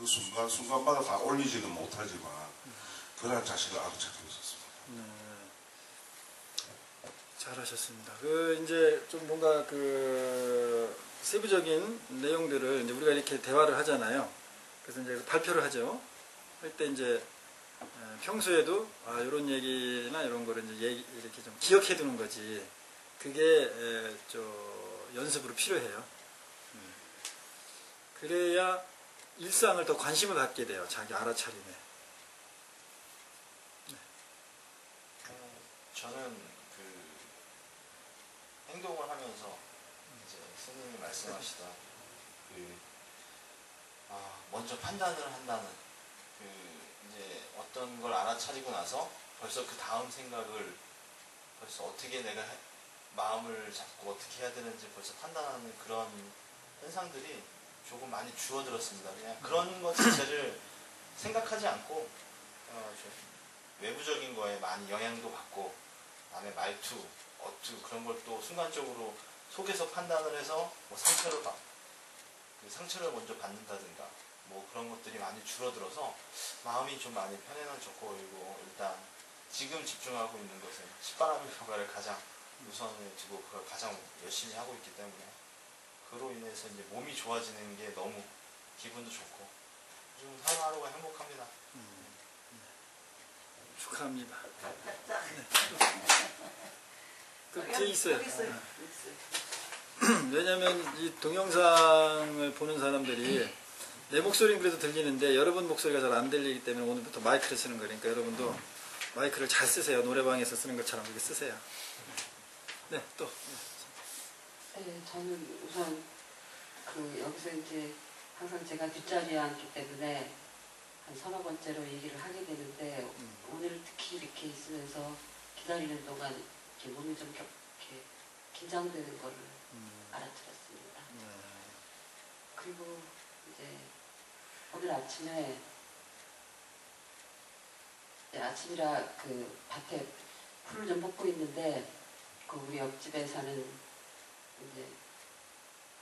그 순간마다 다 올리지는 못하지만 그날 자식을 알아차리고 있었습니다. 잘하셨습니다. 그 이제 좀 뭔가 그 세부적인 내용들을 이제 우리가 이렇게 대화를 하잖아요. 그래서 이제 발표를 하죠. 할 때 이제 평소에도 이런 얘기나 이런 거를 이제 이렇게 좀 기억해 두는 거지. 그게 저 연습으로 필요해요. 그래야 일상을 더 관심을 갖게 돼요. 자기 알아차림에. 네. 저는 그 행동을 하면서 이제 스님이 말씀하시던 그 먼저 판단을 한다는 그 이제 어떤 걸 알아차리고 나서 벌써 그 다음 생각을 벌써 어떻게 내가 마음을 잡고 어떻게 해야 되는지 벌써 판단하는 그런 현상들이 조금 많이 줄어들었습니다. 그냥 그런 것 자체를 생각하지 않고 외부적인 거에 많이 영향도 받고 남의 말투, 어투 그런 걸 또 순간적으로 속에서 판단을 해서 뭐 상처를 먼저 받는다든가 뭐 그런 것들이 많이 줄어들어서 마음이 좀 많이 편안해졌고, 그리고 일단 지금 집중하고 있는 것은 식바람의 효과를 가장 우선에 두고 그걸 가장 열심히 하고 있기 때문에 그로 인해서 이제 몸이 좋아지는 게 너무 기분도 좋고 좀 하루하루가 행복합니다. 축하합니다. 그 뒤에 있어요. 왜냐면 이 동영상을 보는 사람들이 내 목소리는 그래도 들리는데 여러분 목소리가 잘 안 들리기 때문에 오늘부터 마이크를 쓰는 거니까 여러분도 마이크를 잘 쓰세요. 노래방에서 쓰는 것처럼 그렇게 쓰세요. 네, 또. 네, 저는 우선 여기서 이제 항상 제가 뒷자리에 앉기 때문에 한 서너 번째로 얘기를 하게 되는데 오늘 특히 이렇게 있으면서 기다리는 동안 이렇게 몸이 좀 이렇게 긴장되는 거를 알아차렸습니다. 그리고 이제 오늘 아침에 아침이라 그 밭에 풀을 좀 뽑고 있는데 그 우리 옆집에 사는 이제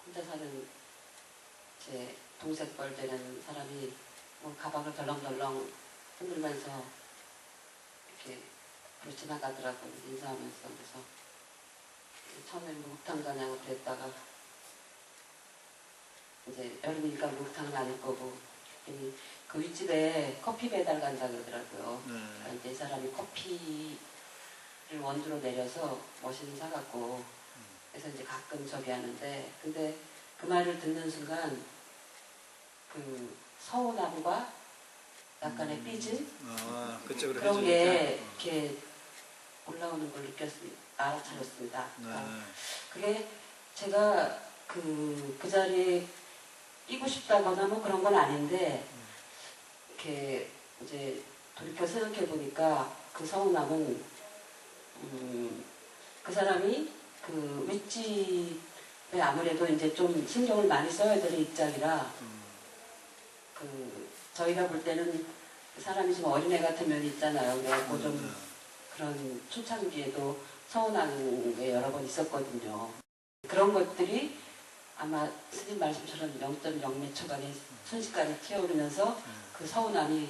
혼자 사는 제 동생뻘 되는 사람이 뭐 가방을 덜렁덜렁 흔들면서 이렇게 앞으로 지나가더라고요. 인사하면서. 그래서 처음에는 목욕탕 가냐고 그랬다가 이제 여름이니까 목욕탕은 아닐 거고 그 윗집에 커피 배달 간다 그러더라고요. 그러니까 이제 이 사람이 커피를 원두로 내려서 머신을 사갖고 그래서 이제 가끔 저기 하는데, 근데 그 말을 듣는 순간 그 서운함과 약간의 삐짐 그쪽으로 그런 게 이렇게 올라오는 걸 알아차렸습니다. 그게 제가 그 자리에 끼고 싶다거나 뭐 그런 건 아닌데 이렇게 이제 돌이켜 생각해 보니까 그 서운함은 그 사람이 그 윗집에 아무래도 이제 좀 신경을 많이 써야 되는 입장이라 그 저희가 볼 때는 그 사람이 좀 어린애 같은 면이 있잖아요. 그래서 좀 그런 초창기에도 서운한 게 여러 번 있었거든요. 그런 것들이 아마 스님 말씀처럼 0.0 몇 초간에 순식간에 튀어오르면서 그 서운함이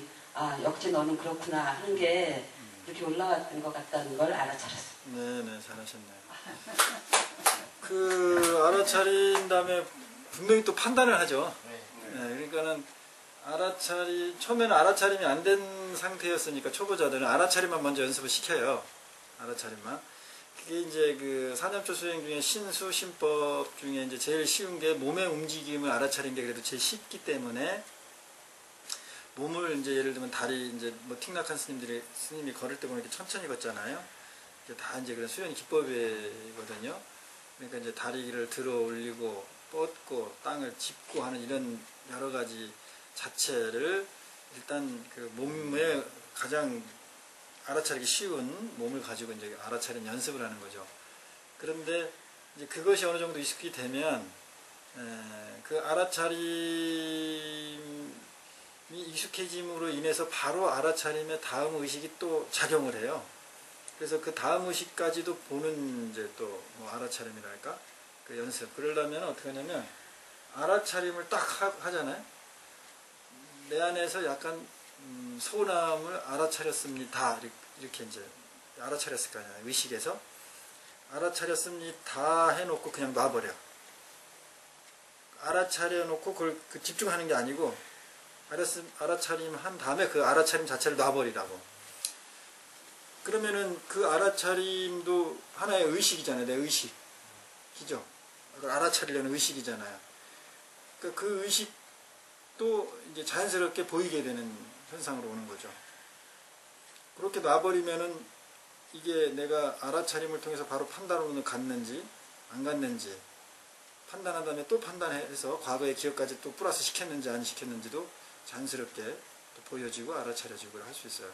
역시 너는 그렇구나 하는 게 이렇게 올라왔던 것 같다는 걸 알아차렸어요. 네네, 잘하셨네요. 그 알아차린 다음에 분명히 또 판단을 하죠. 네, 그러니까는 처음에는 알아차림이 안 된 상태였으니까 초보자들은 알아차림만 먼저 연습을 시켜요. 알아차림만. 그게 이제 그 사념초 수행 중에 신수, 신법 중에 이제 제일 쉬운 게 몸의 움직임을 알아차린 게 그래도 제일 쉽기 때문에 몸을 이제 예를 들면 다리 이제 뭐 틱낙한 스님이 걸을 때 보면 이렇게 천천히 걷잖아요. 이게 다 이제 그런 수행 기법이거든요. 그러니까 이제 다리를 들어 올리고 뻗고 땅을 짚고 하는 이런 여러 가지 자체를 일단 그 몸에 가장 알아차리기 쉬운 몸을 가지고 이제 알아차린 연습을 하는 거죠. 그런데 이제 그것이 어느 정도 익숙이 되면 그 알아차림이 익숙해짐으로 인해서 바로 알아차림의 다음 의식이 또 작용을 해요. 그래서 그 다음 의식까지도 보는 이제 또 뭐 알아차림이랄까 그 연습. 그러려면 어떻게 하냐면 알아차림을 딱 하잖아요. 내 안에서 약간 서운함을 알아차렸습니다. 이렇게 이제 알아차렸을 거 아니야. 의식에서 알아차렸습니다 해놓고 그냥 놔버려. 알아차려놓고 그걸 집중하는 게 아니고 알아차림 한 다음에 그 알아차림 자체를 놔버리라고. 그러면은 그 알아차림도 하나의 의식이잖아요. 내 의식이죠. 그걸 알아차리려는 의식이잖아요. 그러니까 그 의식도 이제 자연스럽게 보이게 되는 현상으로 오는 거죠. 그렇게 놔버리면은 이게 내가 알아차림을 통해서 바로 판단으로 갔는지 안 갔는지 판단한 다음에 또 판단해서 과거의 기억까지 또 플러스 시켰는지 안 시켰는지도 자연스럽게 또 보여지고 알아차려지고 할 수 있어요.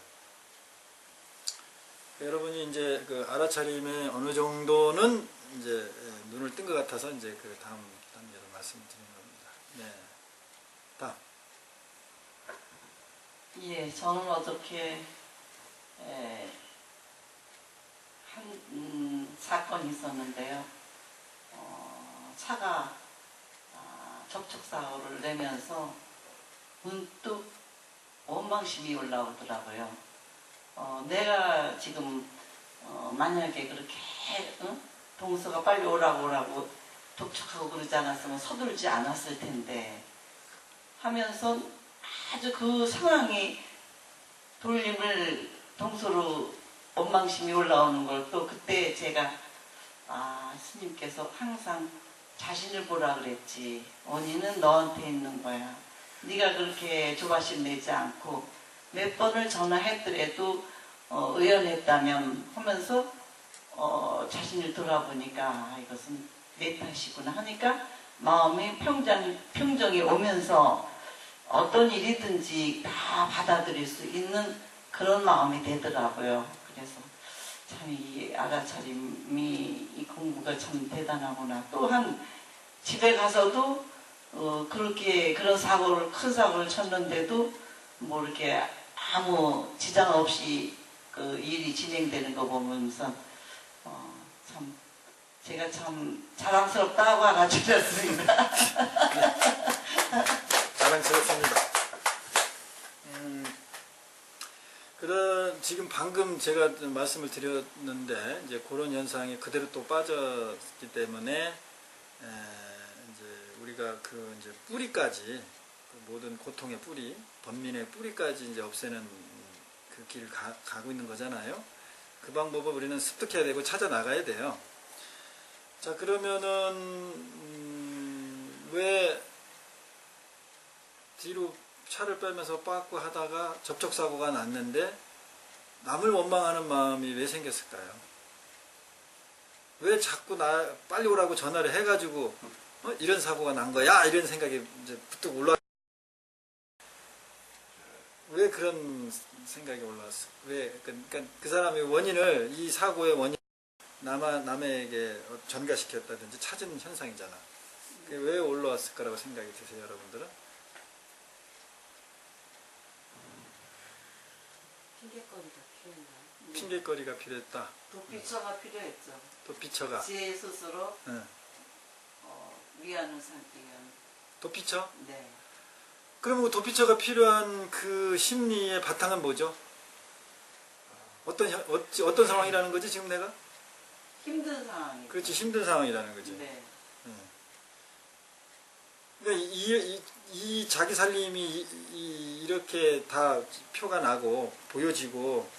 여러분이 이제 그 알아차림에 어느 정도는 이제 눈을 뜬 것 같아서 이제 그 다음 단계로 말씀드리는 겁니다. 네. 다음. 예, 저는 어저께 한 사건이 있었는데요. 차가 접촉사고를 내면서 문득 원망심이 올라오더라고요. 내가 지금 만약에 그렇게 동서가 빨리 오라고 독촉하고 그러지 않았으면 서둘지 않았을 텐데 하면서 아주 그 상황이 돌림을 동서로 원망심이 올라오는 걸 또 그때 제가 스님께서 항상 자신을 보라 그랬지. 원인은 너한테 있는 거야. 네가 그렇게 조바심 내지 않고 몇 번을 전화했더라도 의연했다면 하면서 자신을 돌아보니까 이것은 내 탓이구나 하니까 마음이 평정이 오면서 어떤 일이든지 다 받아들일 수 있는 그런 마음이 되더라고요. 그래서 참 이 알아차림이 이 공부가 참 대단하구나. 또한 집에 가서도 그렇게 그런 큰 사고를 쳤는데도 뭐 이렇게 아무 지장 없이 그 일이 진행되는 거 보면서 참 제가 참 자랑스럽다고 알아차렸습니다. 자랑스럽습니다. 지금 방금 제가 말씀을 드렸는데 이제 그런 현상이 그대로 또 빠졌기 때문에 이제 우리가 그 이제 뿌리까지 그 모든 고통의 뿌리, 번민의 뿌리까지 이제 없애는 그 길을 가고 있는 거잖아요. 그 방법을 우리는 습득해야 되고 찾아 나가야 돼요. 자, 그러면은 왜 뒤로 차를 빼면서 빠꾸 하다가 접촉사고가 났는데 남을 원망하는 마음이 왜 생겼을까요? 왜 자꾸 빨리 오라고 전화를 해가지고 이런 사고가 난 거야? 이런 생각이 이제 부쩍 왜 그런 생각이 올라왔어? 그러니까 그 사람의 원인을, 이 사고의 원인 남에게 전가시켰다든지 찾은 현상이잖아. 그게 왜 올라왔을 거라고 생각이 드세요, 여러분들은? 핑계거리가 필요했나요? 핑계거리가 필요했다. 도피처가 필요했죠. 도피처가. 제 스스로 응. 위안을 삼기 위한. 도피처? 네. 그럼 그 도피처가 필요한 그 심리의 바탕은 뭐죠? 어떤 상황이라는 거지, 지금 내가? 힘든 상황이. 그렇지, 힘든 상황이라는 거지. 네. 그러니까 이 자기 살림이 이렇게 다 표가 나고 보여지고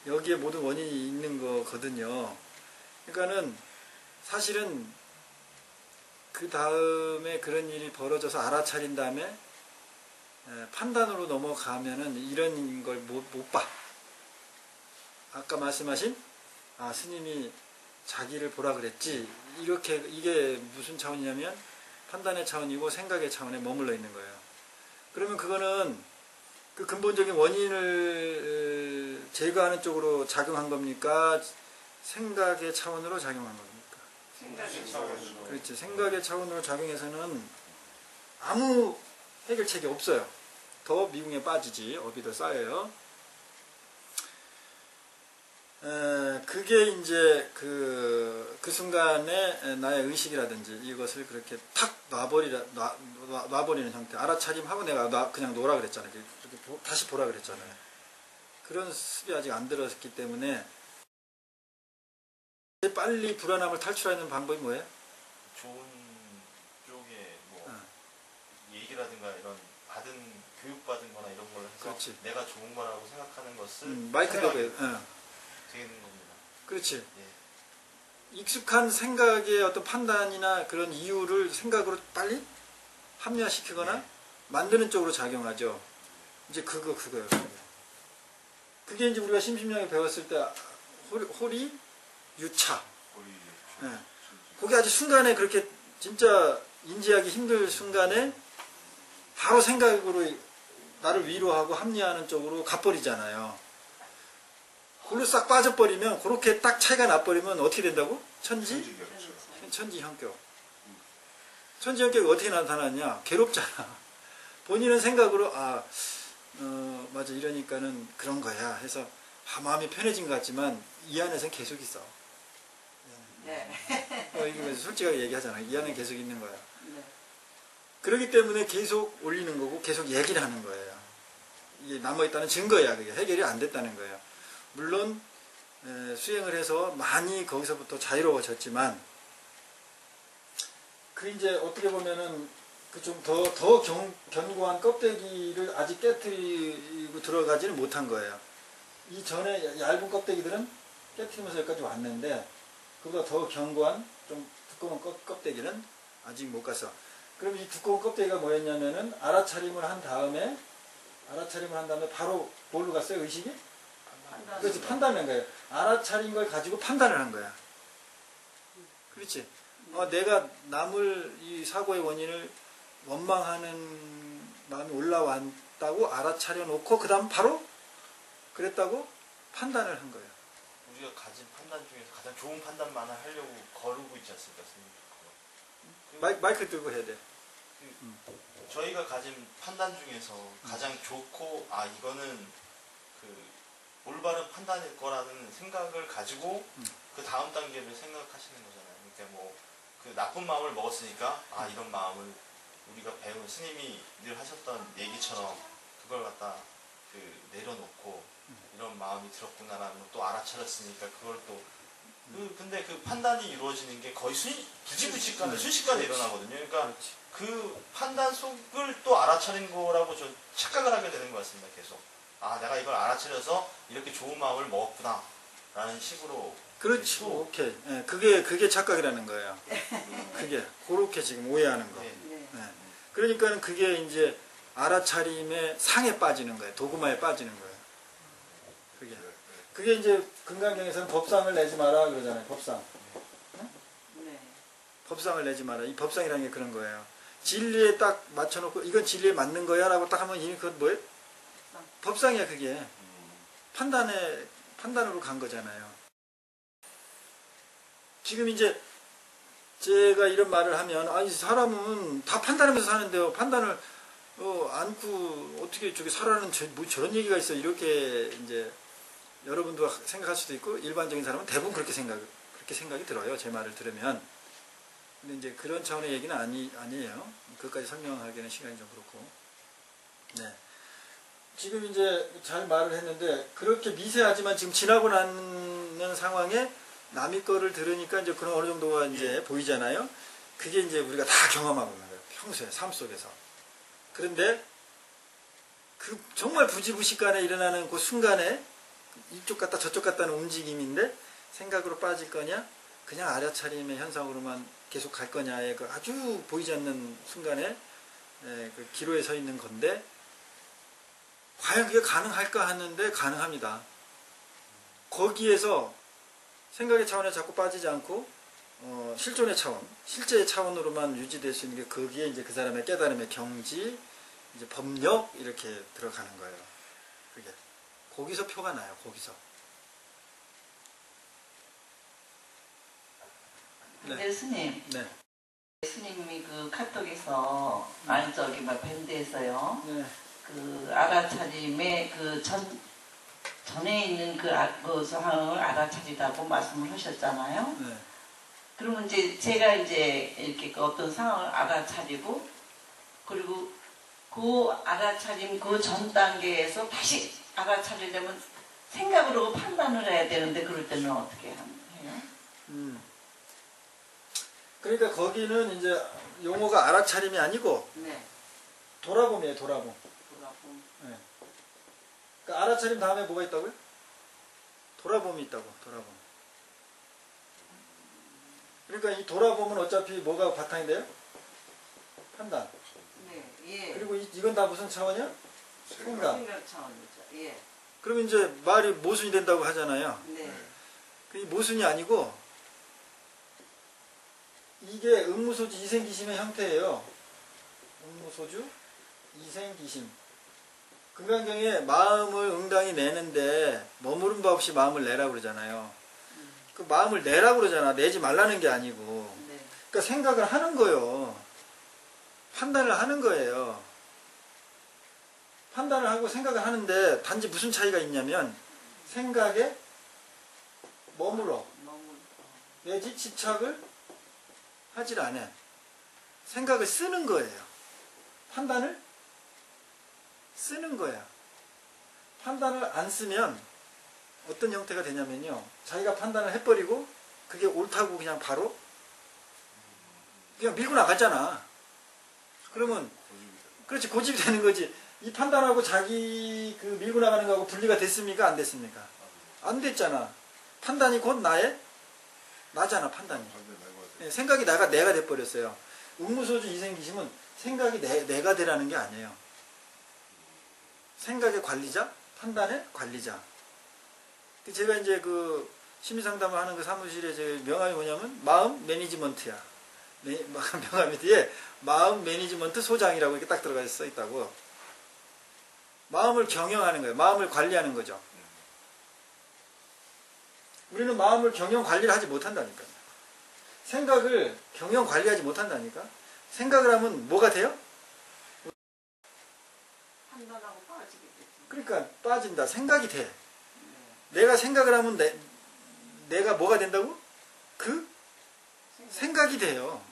여기에 모든 원인이 있는 거거든요. 그러니까는 사실은 그 다음에 그런 일이 벌어져서 알아차린 다음에 판단으로 넘어가면은 이런 걸 못 봐. 아까 말씀하신 스님이 자기를 보라 그랬지. 이게 무슨 차원이냐면 판단의 차원이고 생각의 차원에 머물러 있는 거예요. 그러면 그거는 그 근본적인 원인을 제거하는 쪽으로 작용한 겁니까? 생각의 차원으로 작용한 겁니까? 생각이 차원으로. 그렇지. 생각의 차원으로 작용해서는 아무 해결책이 없어요. 더 미궁에 빠지지. 업이 더 쌓여요. 그게 이제 그 순간에 나의 의식이라든지 이것을 그렇게 탁 놔버리는 형태. 알아차림하고 내가 그냥 놓으라 그랬잖아요. 이렇게 다시 보라 그랬잖아요. 그런 습이 아직 안 들었기 때문에 빨리 불안함을 탈출하는 방법이 뭐예요? 좋은 쪽에 뭐 얘기라든가 이런 교육받은 거나 이런 걸 해서 그렇지. 내가 좋은 거라고 생각하는 것을 마이크 대고 되는 겁니다. 그렇지. 예. 익숙한 생각의 어떤 판단이나 그런 이유를 생각으로 빨리 합리화시키거나 네. 만드는 쪽으로 작용하죠. 이제 그거예요. 그게 이제 우리가 심심령에 배웠을 때 호리 유차. 우리 예. 그게 아주 순간에 그렇게 진짜 인지하기 힘들 순간에 바로 생각으로 나를 위로하고 합리화하는 쪽으로 가버리잖아요. 그걸로 싹 빠져버리면 그렇게 딱 차이가 나버리면 어떻게 된다고? 천지형격. 천지형격이 어떻게 나타나냐? 괴롭잖아. 본인은 생각으로 맞아 이러니까는 그런 거야 해서 마음이 편해진 것 같지만 이 안에서는 계속 있어. 네. 이거 솔직하게 얘기하잖아. 이 안에 계속 있는 거야. 네. 그렇기 때문에 계속 올리는 거고 계속 얘기를 하는 거예요. 이게 남아있다는 증거야. 그게 해결이 안 됐다는 거예요. 물론 수행을 해서 많이 거기서부터 자유로워졌지만 그 이제 어떻게 보면은 그 좀 더 견고한 껍데기를 아직 깨뜨리고 들어가지는 못한 거예요. 이 전에 얇은 껍데기들은 깨뜨리면서 여기까지 왔는데 그보다 더 견고한 좀 두꺼운 껍데기는 아직 못 갔어. 그럼 이 두꺼운 껍데기가 뭐였냐면은 알아차림을 한 다음에 바로 뭘로 갔어요? 의식이? 그렇지, 판단한 거예요. 알아차린 걸 가지고 판단을 한 거야. 그렇지. 내가 남을 이 사고의 원인을 원망하는 마음이 올라왔다고 알아차려 놓고 그 다음 바로 그랬다고 판단을 한 거예요. 우리가 가진 판단 중에서 가장 좋은 판단만을 하려고 거르고 있지 않습니까? 마이크 들고 해야 돼. 저희가 가진 판단 중에서 가장 좋고 이거는 그 올바른 판단일 거라는 생각을 가지고 그 다음 단계를 생각하시는 거잖아요. 그러니까 뭐 그 나쁜 마음을 먹었으니까 이런 마음을 우리가 배운 스님이 늘 하셨던 얘기처럼 그걸 갖다 내려놓고 이런 마음이 들었구나라는 걸 또 알아차렸으니까 그걸 또 근데 그 판단이 이루어지는 게 거의 부지불식간에 순식간에 일어나거든요. 그러니까 그 판단 속을 또 알아차린 거라고 저 착각을 하게 되는 것 같습니다. 계속 내가 이걸 알아차려서 이렇게 좋은 마음을 먹었구나 라는 식으로. 그렇지. 오케이. 네, 그게 착각이라는 거예요. 그게 그렇게 지금 오해하는 거. 네. 네. 그러니까는 그게 이제 알아차림의 상에 빠지는 거예요. 도구마에 빠지는 거예요. 그게 이제 금강경에서는 법상을 내지 마라 그러잖아요. 법상. 네. 법상을 내지 마라. 이 법상이라는 게 그런 거예요. 진리에 딱 맞춰놓고 이건 진리에 맞는 거야 라고 딱 하면 이미 그건 뭐예요? 법상이야 그게. 판단으로 간 거잖아요. 지금 이제 제가 이런 말을 하면 이 사람은 다 판단하면서 사는데요. 판단을 않고 어떻게 저기 살아는 뭐 저런 얘기가 있어 이렇게 이제 여러분도 생각할 수도 있고 일반적인 사람은 대부분 그렇게 생각이 들어요. 제 말을 들으면. 근데 이제 그런 차원의 얘기는 아니에요. 그것까지 설명하기는 시간이 좀 그렇고. 네. 지금 이제 잘 말을 했는데 그렇게 미세하지만 지금 지나고 나는 상황에 남의 거를 들으니까 이제 그런 어느 정도가 이제 보이잖아요. 그게 이제 우리가 다 경험하고 있는 거예요. 평소에 삶 속에서. 그런데 그 정말 부지부식간에 일어나는 그 순간에 이쪽 갔다 저쪽 갔다는 움직임인데 생각으로 빠질 거냐 그냥 알아차림의 현상으로만 계속 갈 거냐의 그 아주 보이지 않는 순간에 그 기로에 서 있는 건데 과연 그게 가능할까 하는데 가능합니다. 거기에서 생각의 차원에 자꾸 빠지지 않고 실존의 차원, 실제의 차원으로만 유지될 수 있는 게 거기에 이제 그 사람의 깨달음의 경지, 이제 법력 이렇게 들어가는 거예요. 그게 거기서 표가 나요. 거기서. 근데 스님, 네. 스님이 그 카톡에서 밴드에서요. 네. 그 알아차림의 그 전에 있는 그 상황을 알아차리라고 말씀을 하셨잖아요. 네. 그러면 이제 제가 이제 이렇게 그 어떤 상황을 알아차리고 그리고 그 알아차림 그 전 단계에서 다시 알아차리려면 생각으로 판단을 해야 되는데 그럴 때는 어떻게 해요? 그러니까 거기는 이제 용어가 알아차림이 아니고 네. 돌아봄이에요. 돌아봄. 돌아봄. 네. 그러니까 알아차림 다음에 뭐가 있다고요? 돌아봄이 있다고. 돌아봄. 그러니까 이 돌아봄은 어차피 뭐가 바탕이 돼요? 판단. 네. 예. 그리고 이건 다 무슨 차원이야? 생각. 생각 차원이죠. 예. 그러면 이제 말이 모순이 된다고 하잖아요. 네. 그 모순이 아니고 이게 음무소주 이생기심의 형태예요. 음무소주 이생기심. 금강경에 마음을 응당히 내는데 머무른 바 없이 마음을 내라고 그러잖아요. 그 마음을 내라고 그러잖아. 내지 말라는 게 아니고. 네. 그러니까 생각을 하는 거예요. 판단을 하는 거예요. 판단을 하고 생각을 하는데 단지 무슨 차이가 있냐면 생각에 머물러 너무 내지 집착을 하질 않아. 생각을 쓰는 거예요. 판단을 쓰는 거야. 판단을 안 쓰면 어떤 형태가 되냐면요. 자기가 판단을 해버리고 그게 옳다고 그냥 바로 그냥 밀고 나갔잖아. 그러면 그렇지 고집이 되는 거지. 이 판단하고 자기 그 밀고 나가는 거하고 분리가 됐습니까? 안 됐습니까? 안 됐잖아. 판단이 곧 나잖아. 판단이. 네, 생각이 내가 돼버렸어요. 음무소주 이생기심은 생각이 내가 되라는 게 아니에요. 생각의 관리자, 판단의 관리자. 제가 이제 그 심리상담을 하는 그 사무실에 제 명함이 뭐냐면 마음 매니지먼트야. 명함이 뒤에 마음 매니지먼트 소장이라고 이렇게 딱 들어가 있다고. 마음을 경영하는 거예요. 마음을 관리하는 거죠. 우리는 마음을 경영 관리를 하지 못한다니까요. 생각을 경영 관리하지 못한다니까. 생각을 하면 뭐가 돼요? 판단하고 빠지게 되죠. 그러니까 빠진다. 생각이 돼. 네. 내가 생각을 하면 내가 뭐가 된다고? 그 생각이 돼요.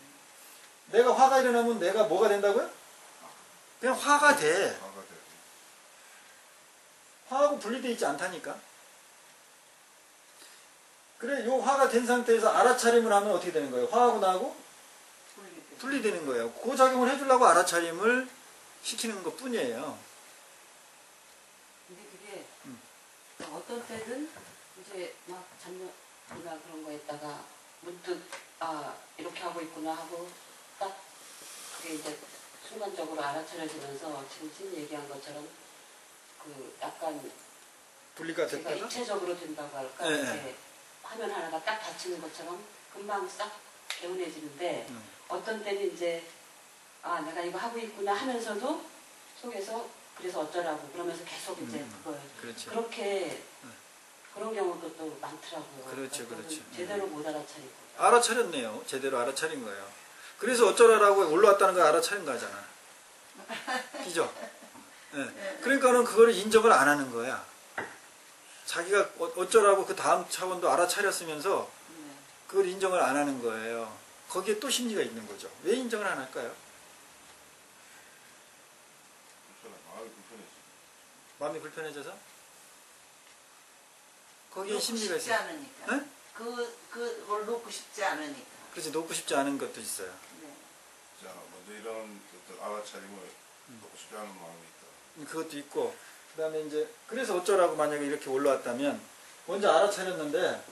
내가 화가 일어나면 내가 뭐가 된다고요? 그냥 화가 돼. 화하고 분리되어 있지 않다니까. 그래, 요 화가 된 상태에서 알아차림을 하면 어떻게 되는 거예요? 화하고 나하고 분리되는 거예요. 그 작용을 해주려고 알아차림을 시키는 것 뿐이에요. 근데 그게 어떤 때는 이제 막 잠이나 그런 거에다가 문득 이렇게 하고 있구나 하고 딱 그게 이제 순간적으로 알아차려지면서 지금 신 얘기한 것처럼 그 약간 분리가 제가 됐다가 입체적으로 된다고 할까? 네, 이렇게 네. 화면 하나가 딱 닫히는 것처럼 금방 싹 개운해지는데 어떤 때는 이제 내가 이거 하고 있구나 하면서도 속에서 그래서 어쩌라고 그러면서 계속 이제 그걸 그렇죠. 그렇게 그런 경우도 또 많더라고요. 그렇죠, 그러니까 그렇죠. 제대로 못 알아차리고. 알아차렸네요. 제대로 알아차린 거예요. 그래서 어쩌라라고 올라왔다는 걸 알아차린 거잖아. 그죠? 네. 그러니까는 그거를 인정을 안 하는 거야. 자기가 어쩌라고 그 다음 차원도 알아차렸으면서 네. 그걸 인정을 안 하는 거예요. 거기에 또 심리가 있는 거죠. 왜 인정을 안 할까요? 마음이 불편해져서? 거기에 놓고 심리가 싶지 있어요. 않으니까. 네? 그걸 놓고 싶지 않으니까. 그렇지, 놓고 싶지 않은 것도 있어요. 네. 자, 먼저 이런 어떤 알아차림을 놓고 싶지 않은 마음이 있다. 그것도 있고, 그 다음에 이제, 그래서 어쩌라고 만약에 이렇게 올라왔다면, 먼저 알아차렸는데,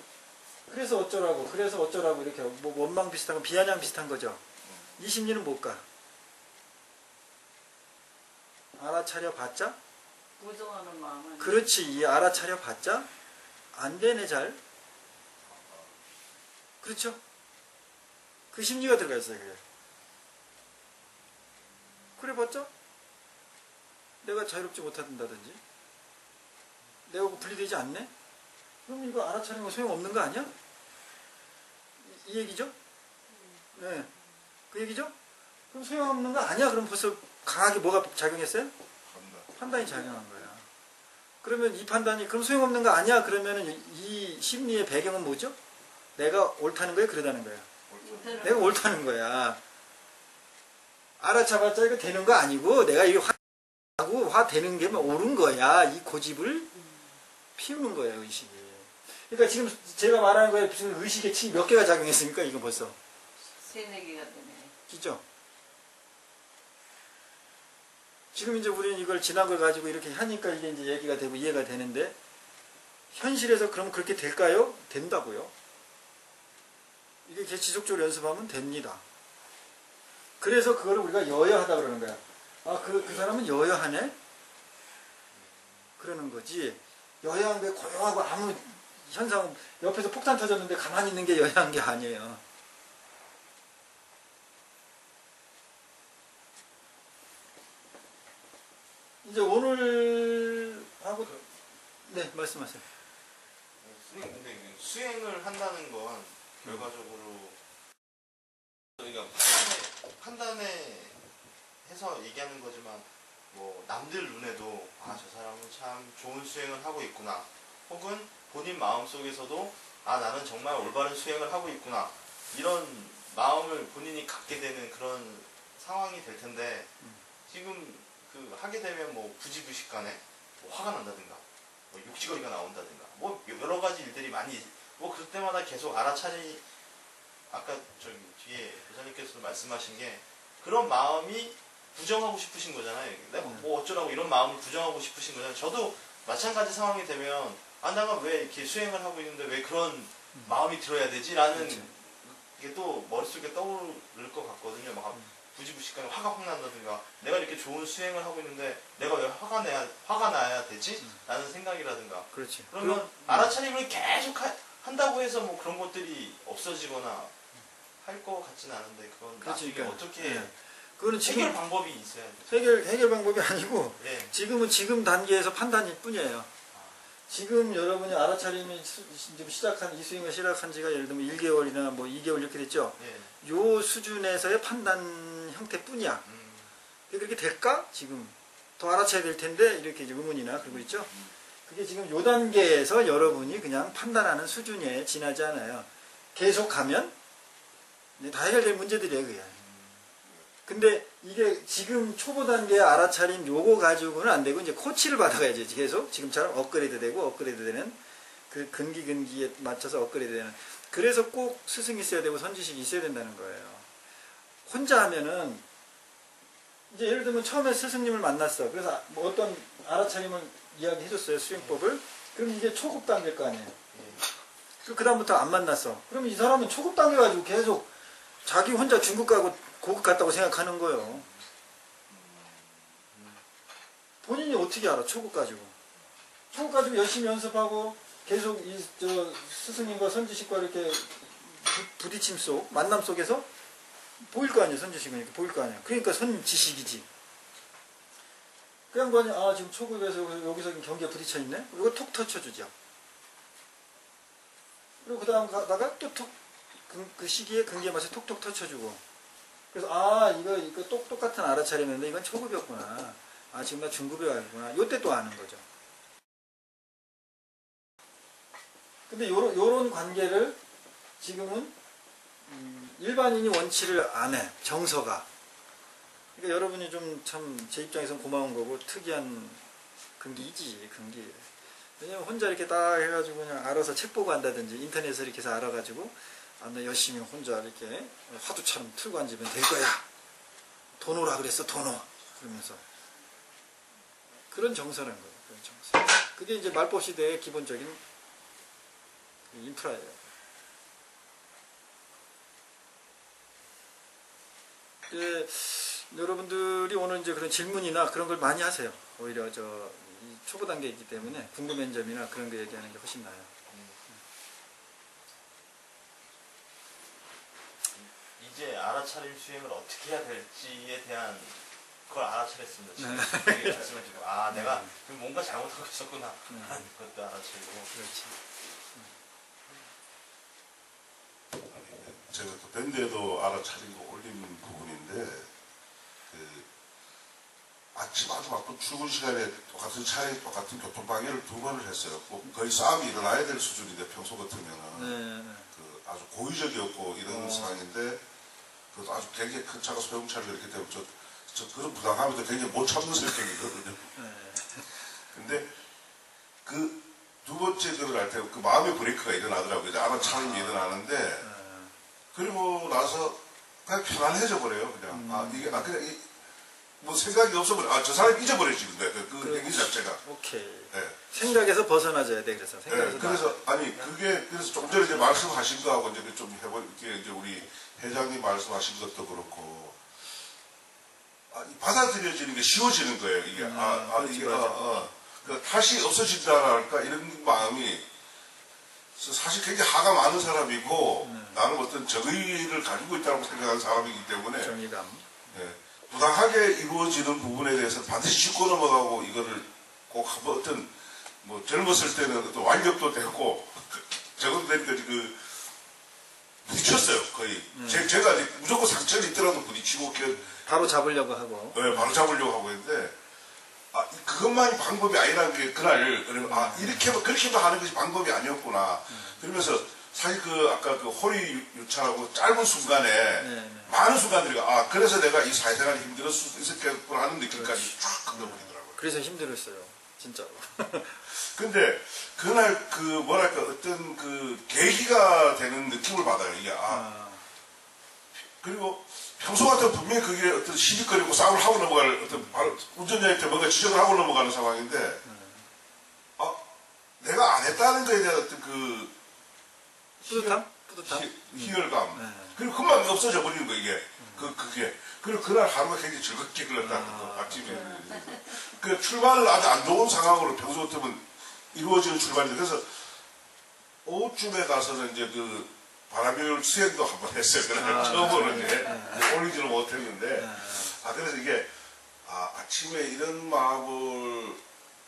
그래서 어쩌라고 이렇게, 뭐, 원망 비슷한 거, 비아냥 비슷한 거죠. 이 심리는 못 가. 알아차려 봤자? 부정하는 마음은. 그렇지, 이 알아차려 봤자? 안 되네, 잘. 그렇죠? 그 심리가 들어가 있어요, 그게. 그래 봤자? 내가 자유롭지 못한다든지, 내가 분리되지 않네? 그럼 이거 알아차리는 거 소용없는 거 아니야? 이 얘기죠? 네. 그 얘기죠? 그럼 소용없는 거 아니야? 그럼 벌써 강하게 뭐가 작용했어요? 판단이 작용한 거야. 그러면 이 판단이 그럼 소용없는 거 아니야? 그러면은 이 심리의 배경은 뭐죠? 내가 옳다는 거야? 그러다는 거야? 내가 옳다는 거야. 알아차봤자 이거 되는 거 아니고 내가 이게 화하고 화 되는 게 옳은 거야. 이 고집을 피우는 거예요, 의식이. 그러니까 지금 제가 말하는 거에 무슨 의식의 층이 몇 개가 작용했습니까? 이거 벌써. 3-4개가 되네. 그죠? 지금 이제 우리는 이걸 지난 걸 가지고 이렇게 하니까 이게 이제 얘기가 되고 이해가 되는데, 현실에서 그럼 그렇게 될까요? 된다고요. 이게 계속 지속적으로 연습하면 됩니다. 그래서 그거를 우리가 여여하다 그러는 거야. 아, 그 사람은 여여하네? 그러는 거지. 여여한 게 고요하고 아무 현상, 옆에서 폭탄 터졌는데 가만히 있는 게 여여한 게 아니에요. 이제 오늘 하고, 네, 말씀하세요. 선생님, 근데 이게 수행을 한다는 건 결과적으로 저희가 판단에 해서 얘기하는 거지만, 뭐 남들 눈에도 아, 저 사람은 참 좋은 수행을 하고 있구나, 혹은 본인 마음속에서도 아, 나는 정말 올바른 수행을 하고 있구나, 이런 마음을 본인이 갖게 되는 그런 상황이 될 텐데, 지금 그 하게 되면 뭐 부지부식간에 뭐 화가 난다든가, 뭐 욕지거리가 나온다든가, 뭐 여러 가지 일들이 많이, 뭐 그럴 때마다 계속 알아차리, 아까 저기 뒤에 교사님께서 말씀하신 게 그런 마음이 부정하고 싶으신 거잖아요. 내가 뭐 어쩌라고 이런 마음을 부정하고 싶으신 거잖아요. 저도 마찬가지 상황이 되면 아, 내가 왜 이렇게 수행을 하고 있는데 왜 그런 마음이 들어야 되지? 라는 그렇죠. 게 또 머릿속에 떠오를 것 같거든요. 막 부지부식간에 화가 확 난다든가, 내가 이렇게 좋은 수행을 하고 있는데 내가 왜 화가 나야 되지? 라는 생각이라든가. 그렇지. 그러면 알아차림을 계속 한다고 해서 뭐 그런 것들이 없어지거나 할 것 같지는 않은데, 그건 나중에 그러니까. 어떻게 네. 그거는 지금 해결 방법이 있어야 돼. 해결 방법이 아니고, 네. 지금은 지금 단계에서 판단일 뿐이에요. 지금 여러분이 알아차림이 지금 이 수행을 시작한 지가 예를 들면 1개월이나 뭐 2개월 이렇게 됐죠. 네. 요 수준에서의 판단 형태뿐이야. 그게 그렇게 될까? 지금 더 알아차야 될 텐데, 이렇게 이제 의문이나 그러고 있죠. 그게 지금 요 단계에서 여러분이 그냥 판단하는 수준에 지나지 않아요. 계속 가면 다 해결될 문제들이에요, 그게. 근데 이게 지금 초보 단계 알아차림 요거 가지고는 안 되고, 이제 코치를 받아가야지. 계속 지금처럼 업그레이드 되고 업그레이드 되는, 그 근기에 맞춰서 업그레이드 되는. 그래서 꼭 스승이 있어야 되고 선지식이 있어야 된다는 거예요. 혼자 하면은, 이제 예를 들면 처음에 스승님을 만났어. 그래서 뭐 어떤 알아차림을 이야기해줬어요, 수행법을. 그럼 이게 초급 단계일 거 아니에요. 그 다음부터 안 만났어. 그럼 이 사람은 초급 단계 가지고 계속 자기 혼자 중급 가고 고급 같다고 생각하는 거예요. 본인이 어떻게 알아, 초급 가지고. 초급 가지고 열심히 연습하고 계속 스승님과 선지식과 이렇게 부딪힘 속, 만남 속에서 보일 거 아니에요, 선지식은. 이렇게 보일 거 아니에요. 그러니까 선지식이지. 그 양반이 아, 지금 초급에서 여기서 경기에 부딪혀 있네? 이거 톡 터쳐주죠. 그리고 그 다음 가다가 또 톡, 그 시기에 근기에 맞춰 톡톡 터쳐주고. 그래서 아, 이거 똑같은 알아차림인데 이건 초급이었구나. 아, 지금 나 중급에 와있구나. 요때 또 아는 거죠. 근데 요런 관계를 지금은 일반인이 원치를 안 해. 정서가. 그러니까 여러분이 좀 참 제 입장에서는 고마운 거고, 특이한 근기이지, 근기. 왜냐면 혼자 이렇게 딱 해가지고 그냥 알아서 책 보고 한다든지 인터넷에서 이렇게 해서 알아가지고 아, 나 열심히 혼자 이렇게 화두처럼 틀고 앉으면 될 거야. 돈 오라 그랬어, 돈 오. 그러면서. 그런 정서라는 거예요. 그런 정서. 그게 이제 말법 시대의 기본적인 인프라예요. 여러분들이 오늘 이제 그런 질문이나 그런 걸 많이 하세요. 오히려 이 초보 단계이기 때문에 궁금한 점이나 그런 거 얘기하는 게 훨씬 나아요. 이제 알아차림 수행을 어떻게 해야 될지에 대한 그걸 알아차렸습니다. 지금 말씀을 드리고, 아, 내가 뭔가 잘못하고 있었구나 하는 것도 알아차리고. 그렇지. 제가 또 밴드에도 알아차린 거 올린 부분인데, 그 아침 아주 바쁜 출근 시간에 똑같은 차에 똑같은 교통방해를 2번을 했어요. 뭐 거의 싸움이 일어나야 될 수준인데 평소 같으면은 네. 그 아주 고의적이었고 이런 상황인데 그것도 아주 굉장히 큰 차가 소형차를 이렇게 되면 저 그런 부당함에도 굉장히 못 참는 성격이거든요. 네. 근데 그 두 번째 그걸 할 때 그 마음의 브레이크가 일어나더라고요. 이제 알아차림이 일어나는데 그리고 나서 그냥 편안해져 버려요. 그냥 그냥 뭐 생각이 없어버려. 저 사람이 잊어버려지는 거예요. 그 행위 자체가. 오케이. 네. 생각에서 벗어나져야 돼. 그래서 네, 생각에서. 그래서 그래서 좀 전에 이제 말씀하신 거하고 이제 좀 해볼게 이제 우리 회장님 말씀하신 것도 그렇고 이 받아들여지는 게 쉬워지는 거예요. 이게 그렇지, 그 탓이 없어진다랄까 이런 마음이 사실 굉장히 화가 많은 사람이고 나는 어떤 정의를 가지고 있다고 생각하는 사람이기 때문에 정의감. 네, 부당하게 이루어지는 부분에 대해서 반드시 짚고 넘어가고 이거를 꼭 한번 어떤 뭐 젊었을 때는 어떤 완력도 되고 적어도 되니까 부딪혔어요 거의. 제가 무조건 상처는 있더라도 부딪히고 바로 잡으려고 하고. 네, 바로 잡으려고 하고 했는데 그것만이 방법이 아니라는 게 그날 그렇게만 하는 것이 방법이 아니었구나. 그러면서 사실 아까 그 호리 유찰하고 짧은 순간에 많은 순간들이 그래서 내가 이 사회생활이 힘들었을 수 있었겠구나 하는 느낌까지 쫙 끊어버리더라고요. 그래서 힘들었어요. 진짜로. 근데 그날 뭐랄까 어떤 계기가 되는 느낌을 받아요. 이게 그리고 평소 같으면 분명히 그게 어떤 시비거리고 싸움을 하고 넘어갈 어떤 바로 운전자한테 뭔가 지적을 하고 넘어가는 상황인데 내가 안 했다는 거에 대한 어떤 뿌듯함? 희열감. 그리고 그만 없어져 버리는 거 이게. 그게. 그리고 그날 하루가 굉장히 즐겁게 흘렀다는 거, 아침에. 출발을 아주 안 좋은 상황으로 평소 같으면 이루어지는 출발인데, 그래서 오후쯤에 가서는 이제 바람별 수행도 한번 했어요. 그날 처음으로 이제 올리지는 못했는데. 그래서 이게, 아침에 이런 마음을,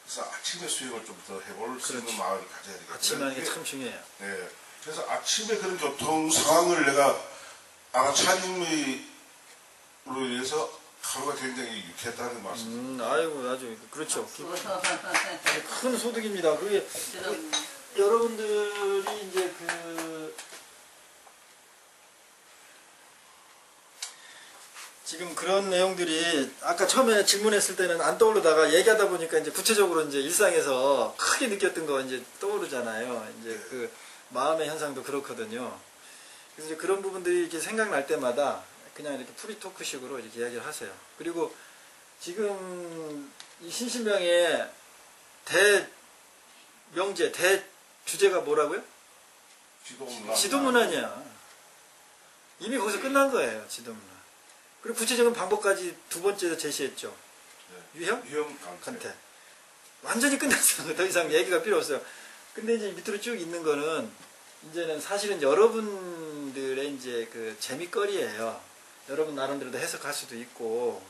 그래서 아침에 수행을 좀 더 해볼 수 있는 마음을 가져야 되겠다. 아침에 하는 게 참 중요해요. 네. 그래서 아침에 그런 교통 상황을 내가 알아차림으로 인해서 하루가 굉장히 유쾌했다는 말씀. 아이고, 아주, 그렇죠. 큰 소득입니다. 그게, 여러분들이 이제 지금 그런 내용들이 아까 처음에 질문했을 때는 안 떠오르다가 얘기하다 보니까 이제 구체적으로 이제 일상에서 크게 느꼈던 거 이제 떠오르잖아요. 이제 그 마음의 현상도 그렇거든요. 그래서 이제 그런 부분들이 이렇게 생각날 때마다 그냥 이렇게 프리토크식으로 이렇게 이야기를 하세요. 그리고 지금 이 신신명의 대명제, 대주제가 뭐라고요? 지도문안이야. 이미 거기서 끝난 거예요, 지도문안. 그리고 구체적인 방법까지 두 번째로 제시했죠. 유형? 간태. 완전히 끝났어요. 더 이상 얘기가 필요 없어요. 근데 이제 밑으로 쭉 있는 거는 이제는 사실은 여러분들의 이제 재미거리예요. 여러분 나름대로도 해석할 수도 있고,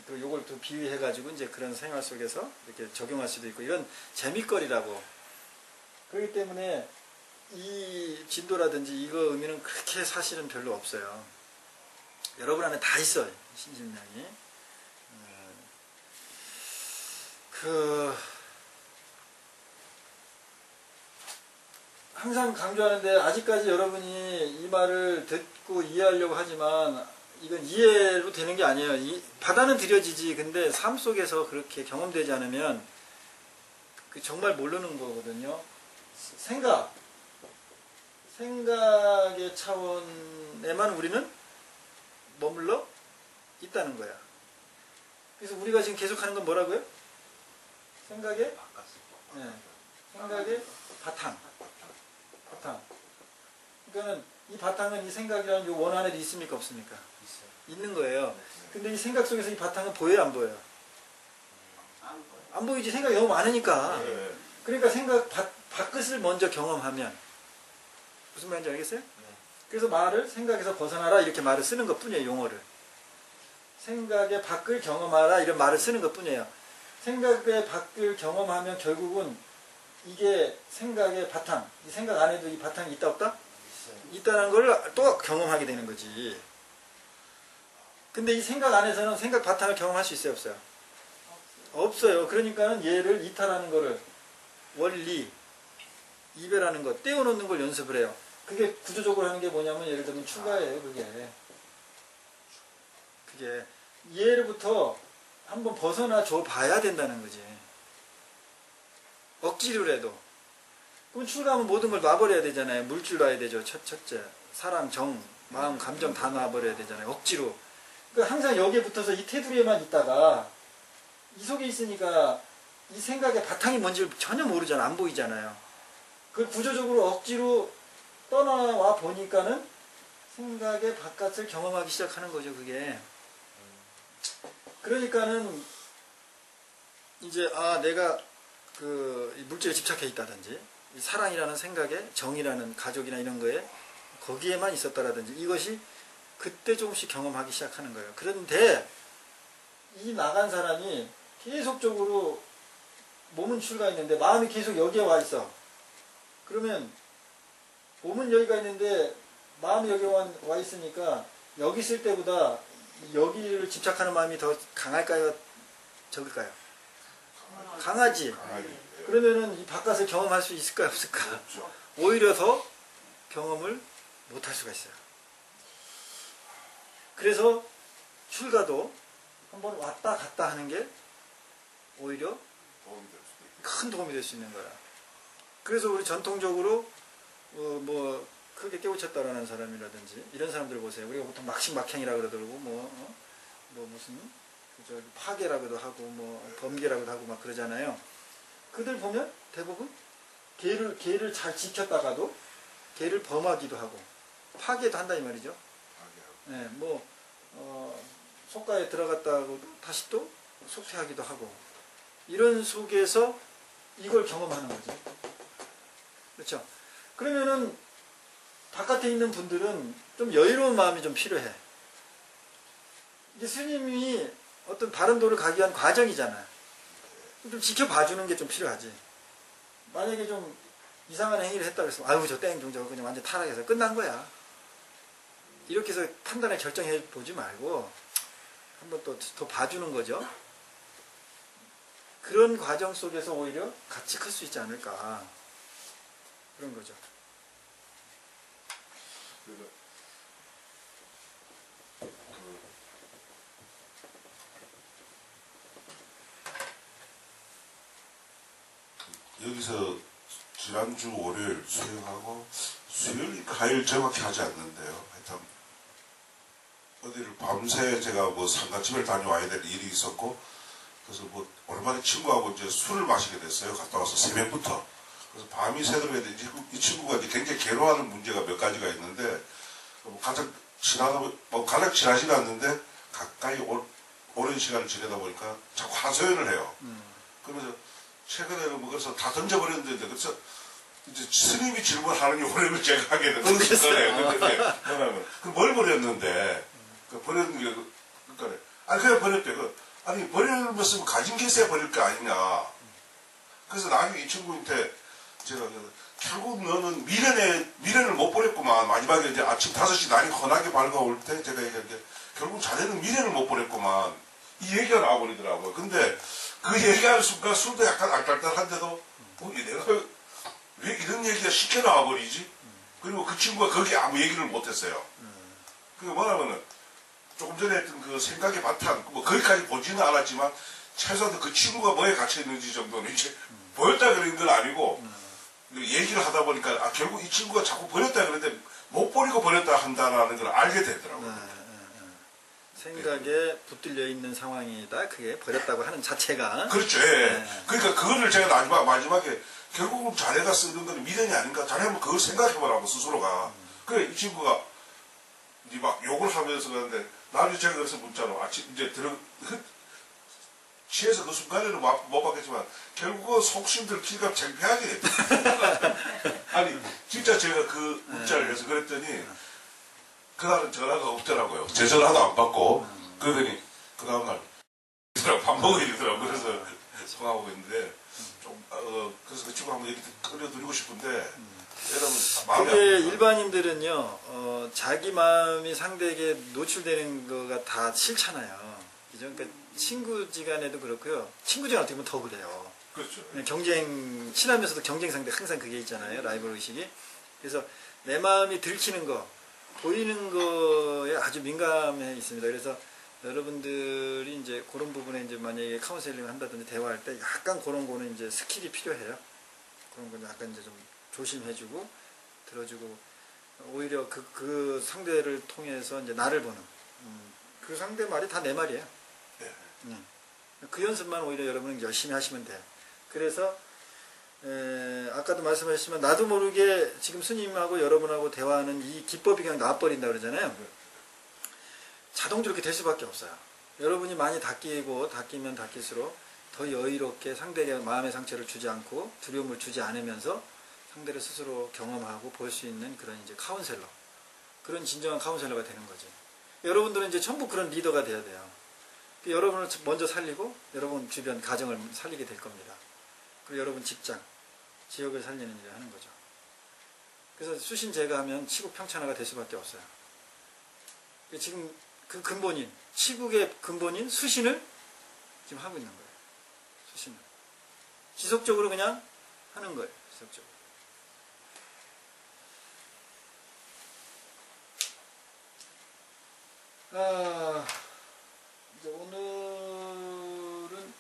또 요걸 또 비유해가지고 이제 그런 생활 속에서 이렇게 적용할 수도 있고, 이런 재미거리라고. 그렇기 때문에 이 진도라든지 이거 의미는 그렇게 사실은 별로 없어요. 여러분 안에 다 있어요, 신신명이. 항상 강조하는데 아직까지 여러분이 이 말을 듣고 이해하려고 하지만 이건 이해로 되는 게 아니에요. 받아는 들여지지. 근데 삶 속에서 그렇게 경험되지 않으면 정말 모르는 거거든요. 생각의 차원에만 우리는 머물러 있다는 거야. 그래서 우리가 지금 계속하는 건 뭐라고요? 생각의 바탕. 그러니까 이 바탕은 이 생각이라는 요 원 안에도 있습니까? 없습니까? 있는 거예요. 근데 이 생각 속에서 이 바탕은 보여요? 안 보여요? 안 보이지. 생각이 너무 많으니까. 그러니까 생각 밖을 먼저 경험하면 무슨 말인지 알겠어요? 그래서 말을 생각에서 벗어나라 이렇게 말을 쓰는 것 뿐이에요. 용어를. 생각의 밖을 경험하라 이런 말을 쓰는 것 뿐이에요. 생각의 밖을 경험하면 결국은 이게 생각의 바탕, 이 생각 안에도 이 바탕이 있다 없다? 있다는 걸 또 경험하게 되는 거지. 근데 이 생각 안에서는 생각 바탕을 경험할 수 있어요 없어요? 없어요. 그러니까는 얘를 이탈하는 거를 원리, 이별하는 거, 떼어놓는 걸 연습을 해요. 그게 구조적으로 하는 게 뭐냐면 예를 들면 추가예요. 그게 얘로부터 한번 벗어나 줘 봐야 된다는 거지. 억지로라도. 그럼 출가하면 모든 걸 놔버려야 되잖아요. 물줄 놔야 되죠. 첫째. 사랑, 정, 마음, 감정 다 놔버려야 되잖아요. 억지로. 그러니까 항상 여기에 붙어서 이 테두리에만 있다가 이 속에 있으니까 이 생각의 바탕이 뭔지 전혀 모르잖아. 안 보이잖아요. 그 구조적으로 억지로 떠나와 보니까는 생각의 바깥을 경험하기 시작하는 거죠. 그게. 그러니까는 이제 내가 그 물질에 집착해 있다든지 이 사랑이라는 생각에 정이라는 가족이나 이런 거에 거기에만 있었다라든지 이것이 그때 조금씩 경험하기 시작하는 거예요. 그런데 이 나간 사람이 계속적으로 몸은 출가 있는데 마음이 계속 여기에 와 있어. 그러면 몸은 여기가 있는데 마음이 여기 와 있으니까 여기 있을 때보다 여기를 집착하는 마음이 더 강할까요? 적을까요? 강하지. 그러면은 이 바깥을 경험할 수 있을까요? 없을까? 없죠. 오히려 더 경험을 못할 수가 있어요. 그래서 출가도 한번 왔다 갔다 하는 게 오히려 도움이 될 수도 있고. 큰 도움이 될 수 있는 거야. 그래서 우리 전통적으로 뭐 크게 깨우쳤다라는 사람이라든지 이런 사람들 보세요. 우리가 보통 막신막행이라 그러더라고 뭐 무슨 저기 파괴라고도 하고 뭐 범계라고도 하고 막 그러잖아요. 그들 보면 대부분 계를 잘 지켰다가도 계를 범하기도 하고 파괴도 한다 이 말이죠. 네, 뭐 속가에 들어갔다고도 다시 또 속퇴하기도 하고 이런 속에서 이걸 경험하는 거죠. 그렇죠? 그러면은 바깥에 있는 분들은 좀 여유로운 마음이 좀 필요해. 이게 스님이 어떤 바른 도를 가기 위한 과정이잖아요. 좀 지켜봐주는 게 좀 필요하지. 만약에 좀 이상한 행위를 했다 그래서 아유 저 땡 종저 그냥 완전 타락해서 끝난 거야. 이렇게 해서 판단에 결정해 보지 말고 한번 또 더 봐주는 거죠. 그런 과정 속에서 오히려 같이 클 수 있지 않을까 그런 거죠. 여기서 지난주 월요일 수행하고 수요일 가일 정확히 하지 않는데요. 하여튼 어디를 밤새 제가 뭐 상가집을 다녀와야 될 일이 있었고 그래서 뭐 오랜만에 친구하고 이제 술을 마시게 됐어요. 갔다 와서 새벽부터. 그래서 밤이 새도록 이제 이 친구가 이제 굉장히 괴로워하는 문제가 몇 가지가 있는데 뭐 가장 가장 친하지는 않는데 가까이 오랜 시간을 지내다 보니까 자꾸 하소연을 해요. 그러면서 최근에는 뭐 그래서 다 던져버렸는데 그래서 이제 스님이 질문하는 요구를 제가 하게 되는 거예요. 그럼 뭘 버렸는데 그 버렸는 게 그러니까 아니 그냥 버렸대. 아니 버렸으면 가진 게 있어야 버릴 거 아니냐. 그래서 나중에 이 친구한테 제가 결국 너는 미련을 못 버렸구만. 마지막에 이제 아침 5시 날이 환하게 밝아올 때 제가 얘기하는데 결국 자네는 미련을 못 버렸구만. 이 얘기가 나와버리더라고요. 근데 그 얘기하는 순간 술도 약간 알딸딸한데도 내가 왜 이런 얘기가 쉽게 나와버리지? 그리고 그 친구가 거기에 아무 얘기를 못했어요. 그게 뭐냐면은 조금 전에 했던 그 생각의 바탕 뭐 거기까지 보지는 않았지만 최소한 그 친구가 뭐에 갇혀있는지 정도는 이제 보였다 그런 건 아니고 얘기를 하다 보니까 결국 이 친구가 자꾸 버렸다 그랬는데 못 버리고 버렸다 한다는 걸 알게 되더라고요. 생각에 붙들려 있는 상황이다. 그게 버렸다고 하는 자체가. 그렇죠. 예. 그러니까 그거를 제가 마지막에 결국은 자네가 쓰는 건 미련이 아닌가. 자네 한번 그걸 생각해보라고 스스로가. 그래 이 친구가 이제 막 욕을 하면서 그러는데 나중에 제가 그래서 묻잖아. 아침 이제 취해서 그 순간에는 못 받겠지만 결국은 속심들 기가 창피하게 아니 진짜 제가 그 문자를 해서 그랬더니 그날은 전화가 없더라고요. 제 전화도 안 받고 그러더니 그 다음날 밥 먹어야 되더라고요. 그래서 통화하고 있는데 좀 그래서 그 친구 한번 얘기 끌어드리고 싶은데 여러분 마음이 그게 일반인들은요 자기 마음이 상대에게 노출되는 거가 다 싫잖아요. 그죠? 그러니까 친구지간에도 그렇고요. 친구지간 어떻게 보면 더 그래요. 그렇죠. 경쟁, 친하면서도 경쟁 상대 항상 그게 있잖아요. 라이벌 의식이. 그래서 내 마음이 들키는 거, 보이는 거에 아주 민감해 있습니다. 그래서 여러분들이 이제 그런 부분에 이제 만약에 카운셀링을 한다든지 대화할 때 약간 그런 거는 이제 스킬이 필요해요. 그런 거는 약간 이제 좀 조심해주고 들어주고 오히려 그 상대를 통해서 이제 나를 보는 그 상대 말이 다 내 말이에요. 네. 그 연습만 오히려 여러분은 열심히 하시면 돼요. 그래서 아까도 말씀하셨지만 나도 모르게 지금 스님하고 여러분하고 대화하는 이 기법이 그냥 나와버린다 그러잖아요. 자동적으로 그렇게 될 수밖에 없어요. 여러분이 많이 닦이면 닦일수록 더 여유롭게 상대의 마음의 상처를 주지 않고 두려움을 주지 않으면서 상대를 스스로 경험하고 볼 수 있는 그런 이제 카운셀러, 그런 진정한 카운셀러가 되는 거죠. 여러분들은 이제 전부 그런 리더가 돼야 돼요. 여러분을 먼저 살리고 여러분 주변 가정을 살리게 될 겁니다. 그리고 여러분 직장, 지역을 살리는 일을 하는 거죠. 그래서 수신 제거하면 치국 평천화가 될 수밖에 없어요. 지금 그 근본인, 치국의 근본인 수신을 지금 하고 있는 거예요. 수신을. 지속적으로 그냥 하는 거예요. 지속적으로. 이제 오늘은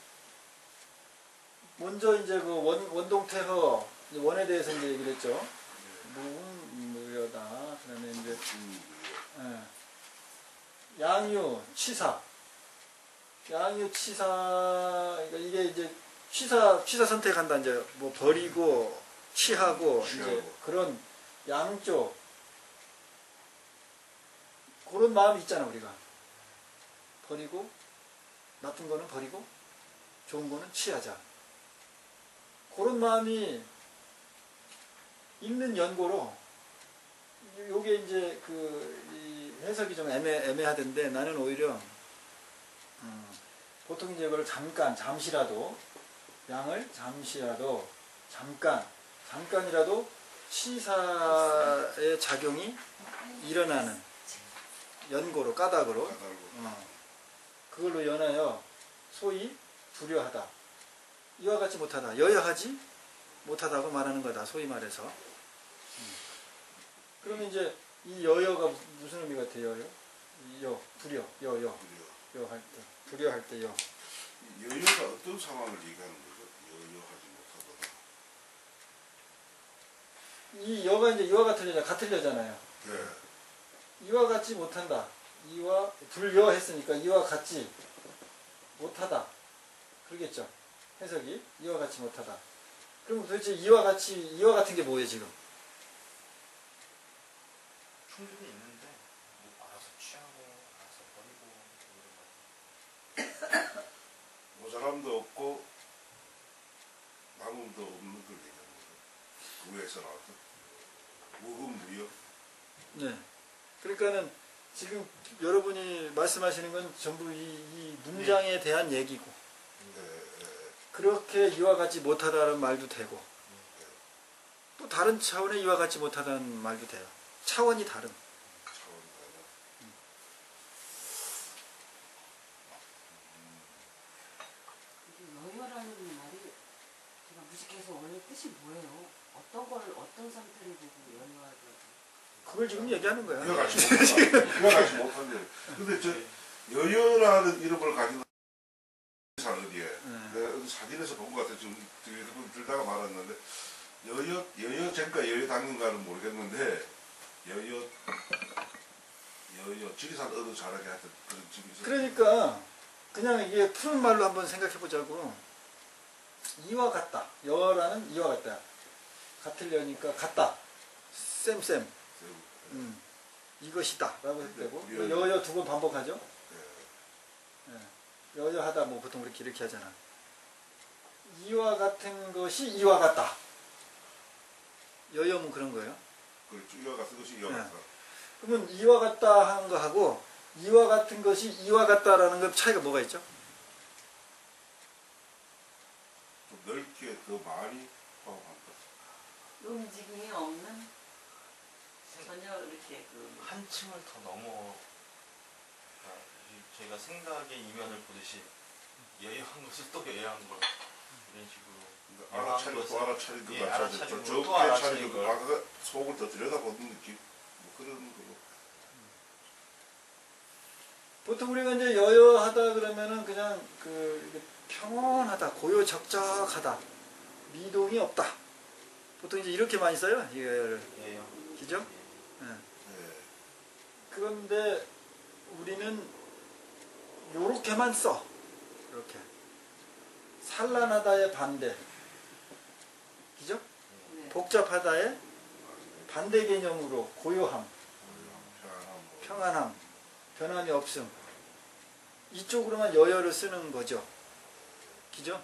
먼저 이제 그 원동태허 원에 대해서 이제 얘기를 했죠. 무무여다. 그다음에 이제 양유, 치사. 양유, 치사. 그러니까 이게 이제 취사 선택한다. 이제 뭐 버리고 취하고 이제 그런 양쪽 그런 마음이 있잖아 우리가. 버리고 나쁜 거는 버리고 좋은 거는 취하자. 그런 마음이 있는 연고로 요게 이제 이 해석이 좀 애매하던데 나는 오히려 보통 이제 이걸 잠시라도 양을 잠시라도 잠깐이라도 치사의 작용이 일어나는 연고로 까닭으로 그걸로 연하여 소위 두려하다 이와 같이 못하다 여여하지 못하다고 말하는 거다 소위 말해서. 그러면 이제 이 여여가 무슨 의미 같아요? 여 두려 여여 할 때 두려할 때 여. 여여가 어떤 상황을 얘기하는 거죠? 여여하지 못하다. 이 여가 이제 이와 같은 여잖아요. 네. 이와 같지 못한다. 이와 불여 했으니까 이와 같지 못하다. 그러겠죠. 해석이 이와 같이 못하다. 그럼 도대체 이와 같은 게 뭐예요 지금? 충분히 있는데 뭐 알아서 취하고 알아서 버리고 모자람도 없고 남음도 없는 걸 얘기하는 거죠. 그 위에서 나왔던 무흠무여. 네. 그러니까는 지금 여러분이 말씀하시는 건 전부 이 문장에 대한 얘기고 그렇게 이와 같이 못하다는 말도 되고 또 다른 차원의 이와 같이 못하다는 말도 돼요. 차원이 다른. 여여라는 말이 제가 무식해서 원래 뜻이 뭐예요? 어떤 상태를 보고 여여하죠? 그걸 지금 얘기하는 거야. 이와 같이 못한데. 근데 저 여여라는 이름을 가진 사람 어디에? 내가 어디 사진에서 본 것 같아. 지금 들다가 말았는데 여여 쟁가 여여 당인가는 모르겠는데 여여 지리산 어도 잘하게 하여튼 그런 집이 있었어요. 그러니까 그냥 이게 푸른 말로 한번 생각해 보자고. 이와 같다. 여라는 이와 같다. 같으려니까 같다. 쌤. 이것이다. 라고 해도 되고. 여여 두 번 반복하죠. 여여하다 뭐 보통 이렇게 하잖아. 이와 같은 것이 이와 같다. 여여면 그런 거예요. 그렇죠. 이와 같은 것이 이와 같다. 그러면 이와 같다 하는 거하고 이와 같은 것이 이와 같다라는 것 차이가 뭐가 있죠? 좀 넓게 더 많이 포함한 것. 움직임이 없는 전혀 이렇게 한층을 더 넘어 저희가 생각의 이면을 보듯이 여여한 것을 또 여여한 걸 이런 식으로 알아차리고 또 알아차리고 예, 알아차리고 또 적게 알아차리고. 차리고 아까 속을 더 들여다보는 느낌 뭐 그런 거. 보통 우리가 이제 여여하다 그러면은 그냥 이렇게 평온하다, 고요적적하다, 미동이 없다. 보통 이제 이렇게 많이 써요, 이 여여를. 여여. 그죠? 예. 예. 그런데 우리는 요렇게만 써. 이렇게. 산란하다의 반대. 그죠? 네. 복잡하다의 반대 개념으로 고요함, 편안함. 평안함, 변함이 없음. 이쪽으로만 여여를 쓰는 거죠. 그죠?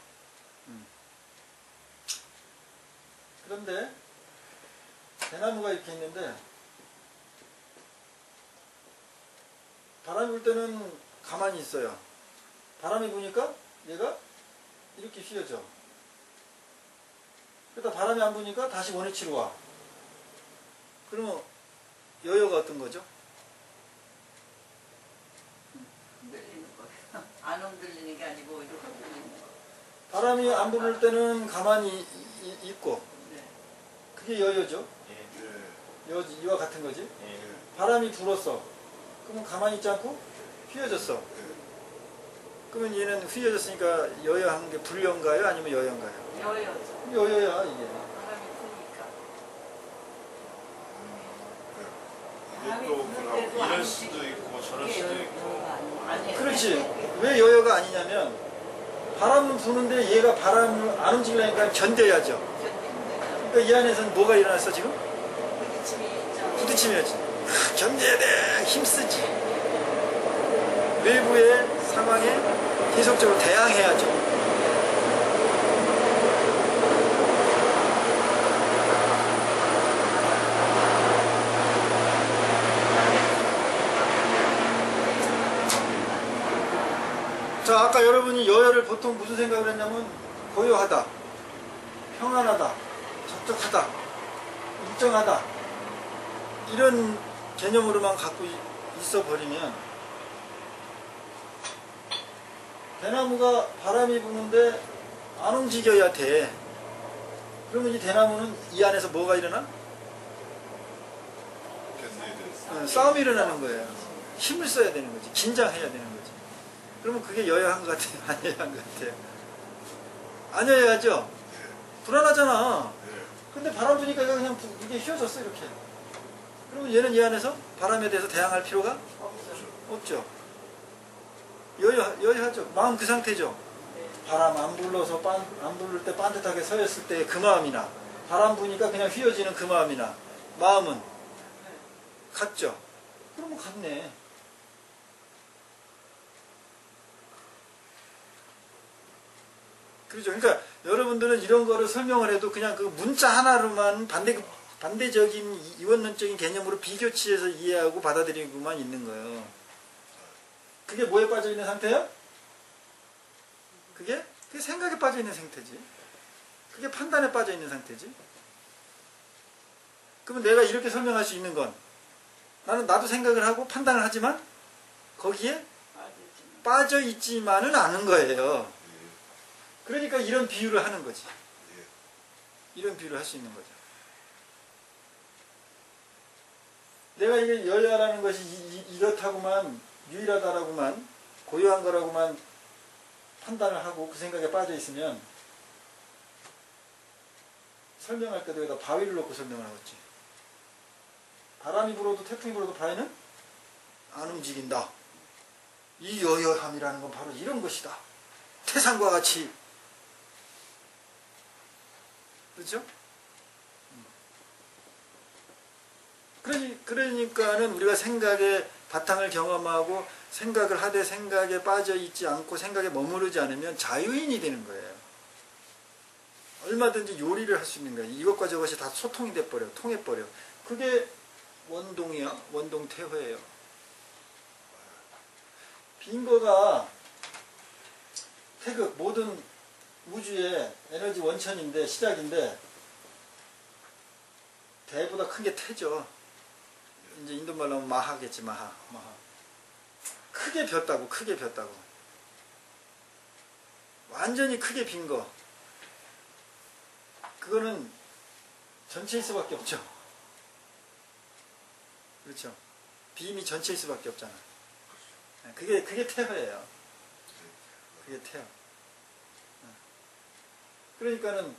그런데 대나무가 이렇게 있는데 바람이 불 때는 가만히 있어요. 바람이 부니까 얘가 이렇게 휘어져. 그러다 바람이 안 부니까 다시 원위치로 와. 그러면 여여가 어떤 거죠? 흔들리는 거예요. 안 흔들리는 게 아니고 오히려 흔들리는 거. 바람이 안 부를 때는 가만히 있고 네. 그게 여여죠. 예. 예. 이와 같은 거지. 예. 바람이 불었어. 그러면 가만히 있지 않고 휘어졌어. 그러면 얘는 휘어졌으니까 여여한 게 불여인가요? 아니면 여여인가요? 여여죠. 여여야 이게. 바람이 부니까. 이게 또 그러고 이럴 수도 있고 저럴 수도 있고. 아니. 그렇지. 왜 여여가 아니냐면 바람은 부는데 얘가 바람을 안 움직이려니까 견뎌야죠. 그러니까 이 안에서는 뭐가 일어났어 지금? 부딪힘이야지. 견뎌야 돼. 힘쓰지. 외부의 상황에 계속적으로 대항해야죠. 자, 아까 여러분이 여여를 보통 무슨 생각을 했냐면 고요하다, 평안하다, 적적하다, 일정하다 이런 개념으로만 갖고 있어 버리면 대나무가 바람이 부는데 안 움직여야 돼. 그러면 이 대나무는 이 안에서 뭐가 일어나? 싸움이 일어나는 거예요. 힘을 써야 되는 거지. 긴장해야 되는 거지. 그러면 그게 여여한 것 같아요? 안 여여한 것 같아요? 안 여여하죠? 불안하잖아. 근데 바람 부니까 그냥 이게 휘어졌어 이렇게. 그러면 얘는 이 안에서 바람에 대해서 대항할 필요가 없죠. 여여하죠. 마음 그 상태죠. 바람 안 불러서 안 부를 때 반듯하게 서 있을 때 그 마음이나 바람 부니까 그냥 휘어지는 그 마음이나 마음은 같죠. 그러면 같네. 그렇죠. 그러니까 여러분들은 이런 거를 설명을 해도 그냥 그 문자 하나로만 반대적인 이원론적인 개념으로 비교치해서 이해하고 받아들이고만 있는 거예요. 그게 뭐에 빠져 있는 상태야? 그게 생각에 빠져 있는 상태지. 그게 판단에 빠져 있는 상태지. 그러면 내가 이렇게 설명할 수 있는 건 나도 생각을 하고 판단을 하지만 거기에 빠져 있지만은 않은 거예요. 그러니까 이런 비유를 하는 거지. 이런 비유를 할 수 있는 거죠. 내가 이게 여여라는 것이 이렇다고만 유일하다라고만 고요한 거라고만 판단을 하고 그 생각에 빠져 있으면 설명할 때도 여기다 바위를 놓고 설명을 하겠지. 바람이 불어도 태풍이 불어도 바위는 안 움직인다. 이 여여함이라는 건 바로 이런 것이다. 태산과 같이. 그렇죠? 그러니까는 우리가 생각의 바탕을 경험하고 생각을 하되 생각에 빠져 있지 않고 생각에 머무르지 않으면 자유인이 되는 거예요. 얼마든지 요리를 할 수 있는 거예요. 이것과 저것이 다 소통이 돼버려, 통해버려. 그게 원동이야, 원동태회예요. 빈거가 태극, 모든 우주의 에너지 원천인데, 시작인데, 대보다 큰 게 태죠. 이제 인도말로 하면 마하겠지, 마하. 크게 폈다고, 크게 폈다고. 완전히 크게 빈 거. 그거는 전체일 수밖에 없죠. 그렇죠. 빔이 전체일 수밖에 없잖아. 그게 태허예요. 그게 태허. 그러니까는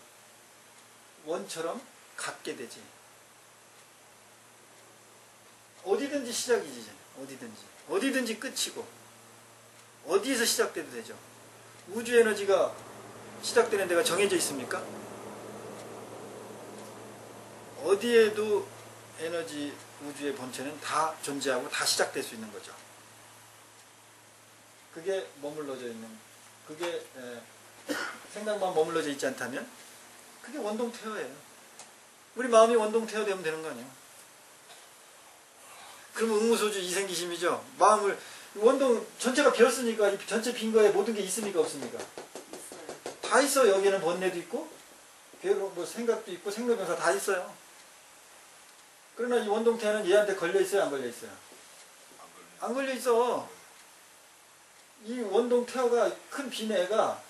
원처럼 갖게 되지. 어디든지 시작이지. 어디든지 끝이고 어디에서 시작돼도 되죠. 우주 에너지가 시작되는 데가 정해져 있습니까? 어디에도 에너지 우주의 본체는 다 존재하고 다 시작될 수 있는 거죠. 그게 머물러져 있는, 그게 생각만 머물러져 있지 않다면 그게 원동태허예요. 우리 마음이 원동태허되면 되는 거 아니에요? 그러면 응무소주 이생기심이죠. 마음을 원동 전체가 비었으니까 이 전체 빈 거에 모든 게 있습니까 없습니까? 다 있어. 여기에는 번뇌도 있고 뭐 생각도 있고 생로병사 다 있어요. 그러나 이 원동태는 얘한테 걸려 있어요, 안 걸려 있어요? 안 걸려 있어. 이 원동태가 큰 비내가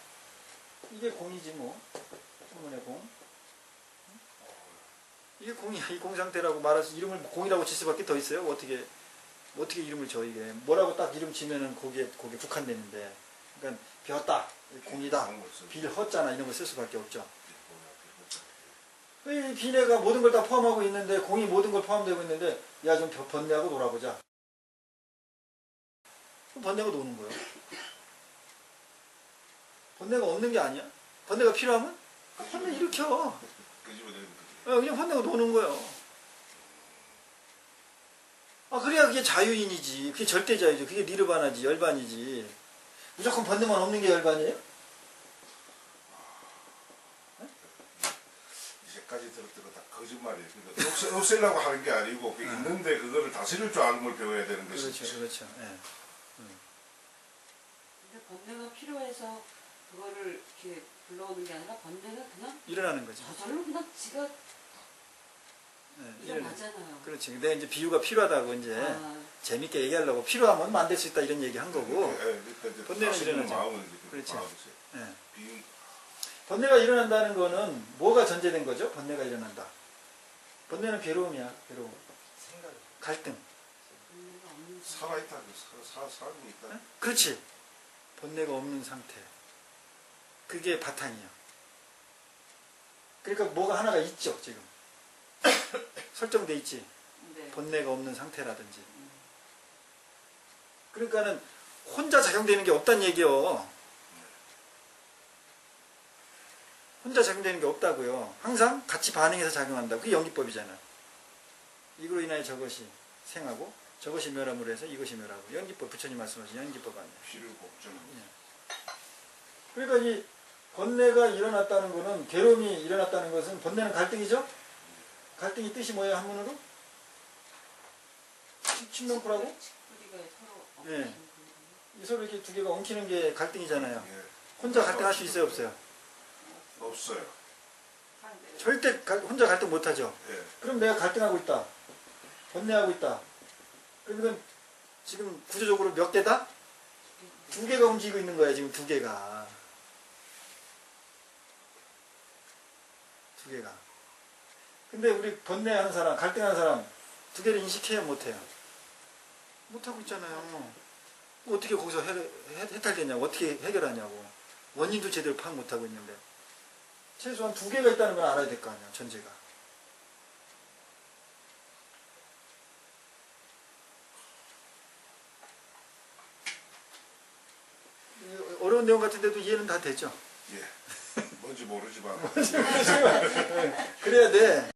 이게 공이지 뭐. 천문의 공. 이게 공이야. 이 공 상태라고 말해서 이름을 공이라고 칠 수밖에 더 있어요. 어떻게 이름을 줘 이게. 뭐라고 딱 이름 지면은 거기에 국한되는데. 그러니까 벼다, 공이다, 빌허잖아 이런 거 쓸 수밖에 없죠. 이 비내가 모든 걸 다 포함하고 있는데 공이 모든 걸 포함되고 있는데 야 좀 번뇌하고 놀아보자. 그럼 번뇌가 노는 거예요. 번뇌가 없는 게 아니야. 번뇌가 필요하면 번뇌 일으켜. 그냥 번뇌가 노는 거예요. 아 그래야 그게 자유인이지. 그게 절대자유죠. 그게 니르바나지. 열반이지. 무조건 번뇌만 없는 게 열반이에요? 이제까지 들었던 거 다 거짓말이에요. 그러니까 없애려고 하는 게 아니고 있는데 그거를 다스릴 줄 아는 걸 배워야 되는 것이죠. 그렇죠. 예. 근데 번뇌가 필요해서 그거를 이렇게 불러오는 게 아니라 번뇌가 그냥 일어나는 거지. 저절로 그냥 지가 예, 일어나잖아요. 그렇지. 근데 이제 비유가 필요하다고 이제 재밌게 얘기하려고 필요하면 만들 수 있다 이런 얘기 한 거고. 그러니까 번뇌는 일어나죠. 마음은 그렇지. 예. 비유 번뇌가 일어난다는 거는 뭐가 전제된 거죠? 번뇌가 일어난다. 번뇌는 괴로움이야. 괴로움. 갈등. 번뇌가 없는 살아있다. 사람이 있다. 그렇지. 번뇌가 없는 상태. 그게 바탕이야. 그러니까 뭐가 하나가 있죠, 지금. 설정돼 있지. 네. 번뇌가 없는 상태라든지. 그러니까는 혼자 작용되는 게 없다는 얘기요. 혼자 작용되는 게 없다고요. 항상 같이 반응해서 작용한다. 그게 연기법이잖아. 이거로 인하여 저것이 생하고 저것이 멸함으로 해서 이것이 멸하고. 연기법, 부처님 말씀하신 연기법 아니에요. 필요가 없잖아. 그러니까 이 번뇌가 일어났다는 것은, 괴로움이 일어났다는 것은, 번뇌는 갈등이죠? 갈등이 뜻이 뭐예요, 한문으로? 침명풀하고? 우리가 서로 예. 이 서로 이렇게 두 개가 엉키는 게 갈등이잖아요. 예. 혼자 갈등할 수 있어요, 없어요? 없어요. 절대 혼자 갈등 못하죠. 예. 그럼 내가 갈등하고 있다. 번뇌하고 있다. 그러면 지금 구조적으로 몇 개다? 두 개가 움직이고 있는 거야, 지금 두 개가. 두 개가. 근데 우리 번뇌하는 사람, 갈등하는 사람, 두 개를 인식해야 못해요. 못하고 있잖아요. 어떻게 거기서 해탈되냐고, 어떻게 해결하냐고. 원인도 제대로 파악 못하고 있는데. 최소한 두 개가 있다는 걸 알아야 될 거 아니야, 전제가. 어려운 내용 같은데도 이해는 다 되죠? 예. 뭔지 모르지만. 그래야 돼.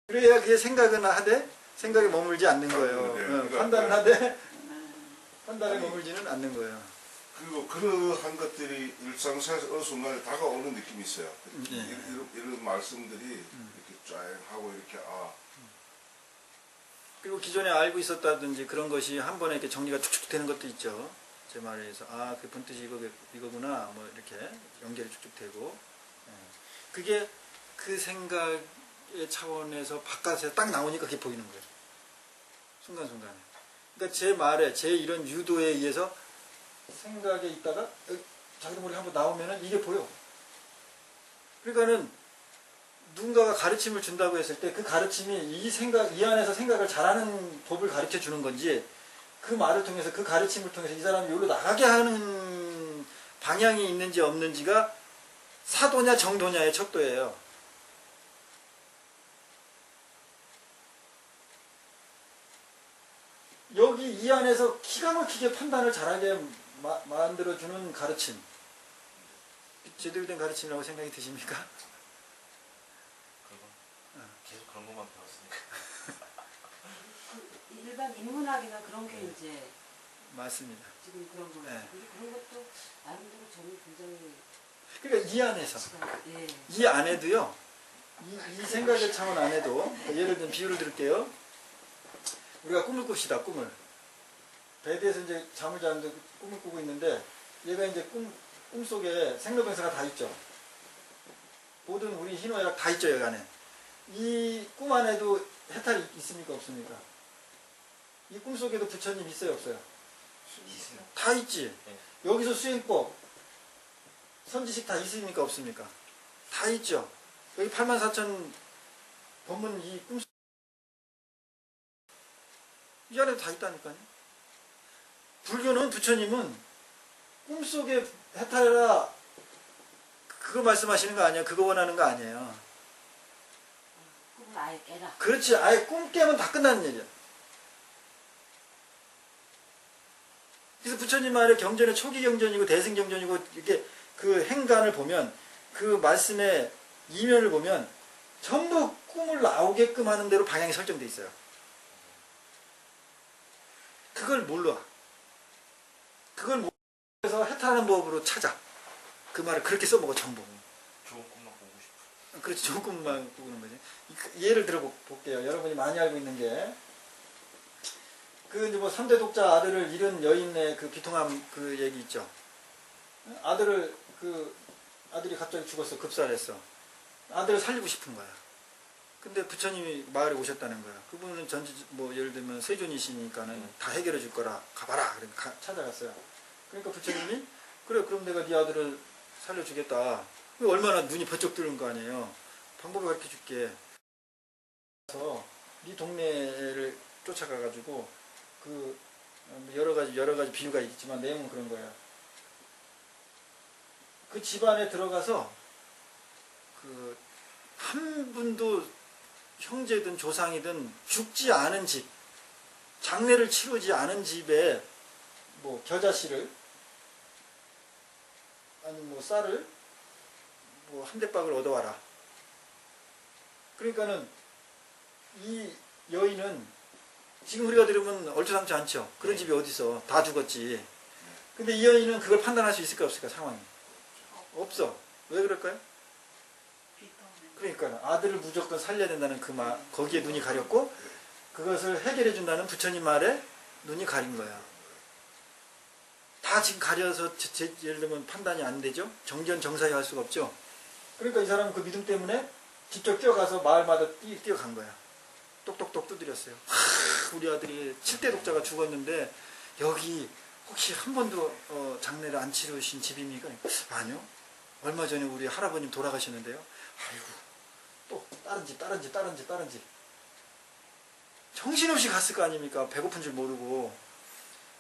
그래야 그게 생각은 하되 생각에 머물지 않는 거예요. 그러니까 판단은 하되 판단에 머물지는 않는 거예요. 그리고 그러한 것들이 일상생활에서 어느 순간에 다가오는 느낌이 있어요. 예. 이런 말씀들이 이렇게 쫙 하고 이렇게 그리고 기존에 알고 있었다든지 그런 것이 한 번에 이렇게 정리가 축축 되는 것도 있죠. 제 말에 의해서 그 본뜻이 이거구나 뭐 이렇게 연결이 쭉쭉 되고 그게 그 생각의 차원에서 바깥에서 딱 나오니까 그게 보이는 거예요. 순간순간에. 그러니까 제 말에 제 이런 유도에 의해서 생각에 있다가 자기도 모르게 한번 나오면은 이게 보여. 그러니까는 누군가가 가르침을 준다고 했을 때 그 가르침이 이 안에서 생각을 잘하는 법을 가르쳐 주는 건지, 그 말을 통해서 그 가르침을 통해서 이 사람이 여기로 나가게 하는 방향이 있는지 없는지가 사도냐 정도냐의 척도예요. 여기 이 안에서 기가 막히게 판단을 잘하게 만들어주는 가르침, 제대로 된 가르침이라고 생각이 드십니까? 계속 그런 것만 배웠으니까. 그 일반 인문학이나 그런 게 이제 맞습니다. 지금 그런 거. 네. 그런 것도 나름대로 저는 굉장히 그러니까 이 안에서, 예. 이 안에도요, 이 생각의 차원 안에도, 예를 들면 비유를 드릴게요. 우리가 꿈을 꿉시다, 꿈을. 베드에서 이제 잠을 자는데 꿈을 꾸고 있는데, 얘가 이제 꿈속에 생로병사가 다 있죠. 모든 우리 희노애락 다 있죠, 여기 안에. 이 꿈 안에도 해탈이 있습니까, 없습니까? 이 꿈속에도 부처님 있어요, 없어요? 있어요. 다 있지. 네. 여기서 수행법, 선지식 다 있습니까, 없습니까? 다 있죠. 여기 84,000 법문 이 꿈속, 이 안에도 다 있다니까요. 불교는 부처님은 꿈속에 해탈해라, 그거 말씀하시는 거 아니에요. 그거 원하는 거 아니에요. 꿈을 아예 깨라. 그렇지. 아예 꿈 깨면 다 끝나는 얘기야. 그래서 부처님 말의 경전의 초기 경전이고 대승 경전이고, 이게 그 행간을 보면, 그 말씀의 이면을 보면 전부 꿈을 나오게끔 하는 대로 방향이 설정돼 있어요. 그걸 몰라. 그걸 몰라서 해탈하는 법으로 찾아. 그 말을 그렇게 써먹어, 전부. 좋은 꿈만 보고 싶어. 그렇지, 좋은 꿈만 꾸는 거지. 예를 들어 볼게요. 여러분이 많이 알고 있는 게, 그 이제 뭐 3대 독자 아들을 잃은 여인의 그 비통함 그 얘기 있죠. 아들이 갑자기 죽었어. 급살했어. 아들을 살리고 싶은 거야. 근데 부처님이 마을에 오셨다는 거야. 그분은 뭐 예를 들면 세존이시니까는 다 해결해 줄 거라 가봐라. 그러니까 찾아갔어요. 그러니까 부처님이 그래, 그럼 내가 네 아들을 살려주겠다. 얼마나 눈이 번쩍 뜨는 거 아니에요. 방법을 가르쳐 줄게. 그래서 네 동네를 쫓아가가지고 그 여러 가지 비유가 있지만 내용은 그런 거예요. 그 집안에 들어가서 그 한 분도 형제든 조상이든 죽지 않은 집, 장례를 치르지 않은 집에 뭐 겨자씨를 아니 뭐 쌀을 뭐 한 대박을 얻어와라. 그러니까는 이 여인은 지금 우리가 들으면 얼토당토 않죠. 그런 집이 어디 있어. 다 죽었지. 근데 이 여인은 그걸 판단할 수 있을까 없을까, 상황이? 없어. 왜 그럴까요? 그러니까 아들을 무조건 살려야 된다는 그 말, 거기에 눈이 가렸고, 그것을 해결해 준다는 부처님 말에 눈이 가린 거야. 다 지금 가려서 예를 들면 판단이 안 되죠. 정견정사히 할 수가 없죠. 그러니까 이 사람은 그 믿음 때문에 직접 뛰어가서 마을마다 뛰어간 거야. 똑똑똑 두드렸어요. 우리 아들이 7대 독자가 죽었는데 여기 혹시 한 번도 장례를 안 치르신 집입니까? 아니요. 얼마 전에 우리 할아버님 돌아가셨는데요. 아이고, 또 다른 집. 정신없이 갔을 거 아닙니까? 배고픈 줄 모르고.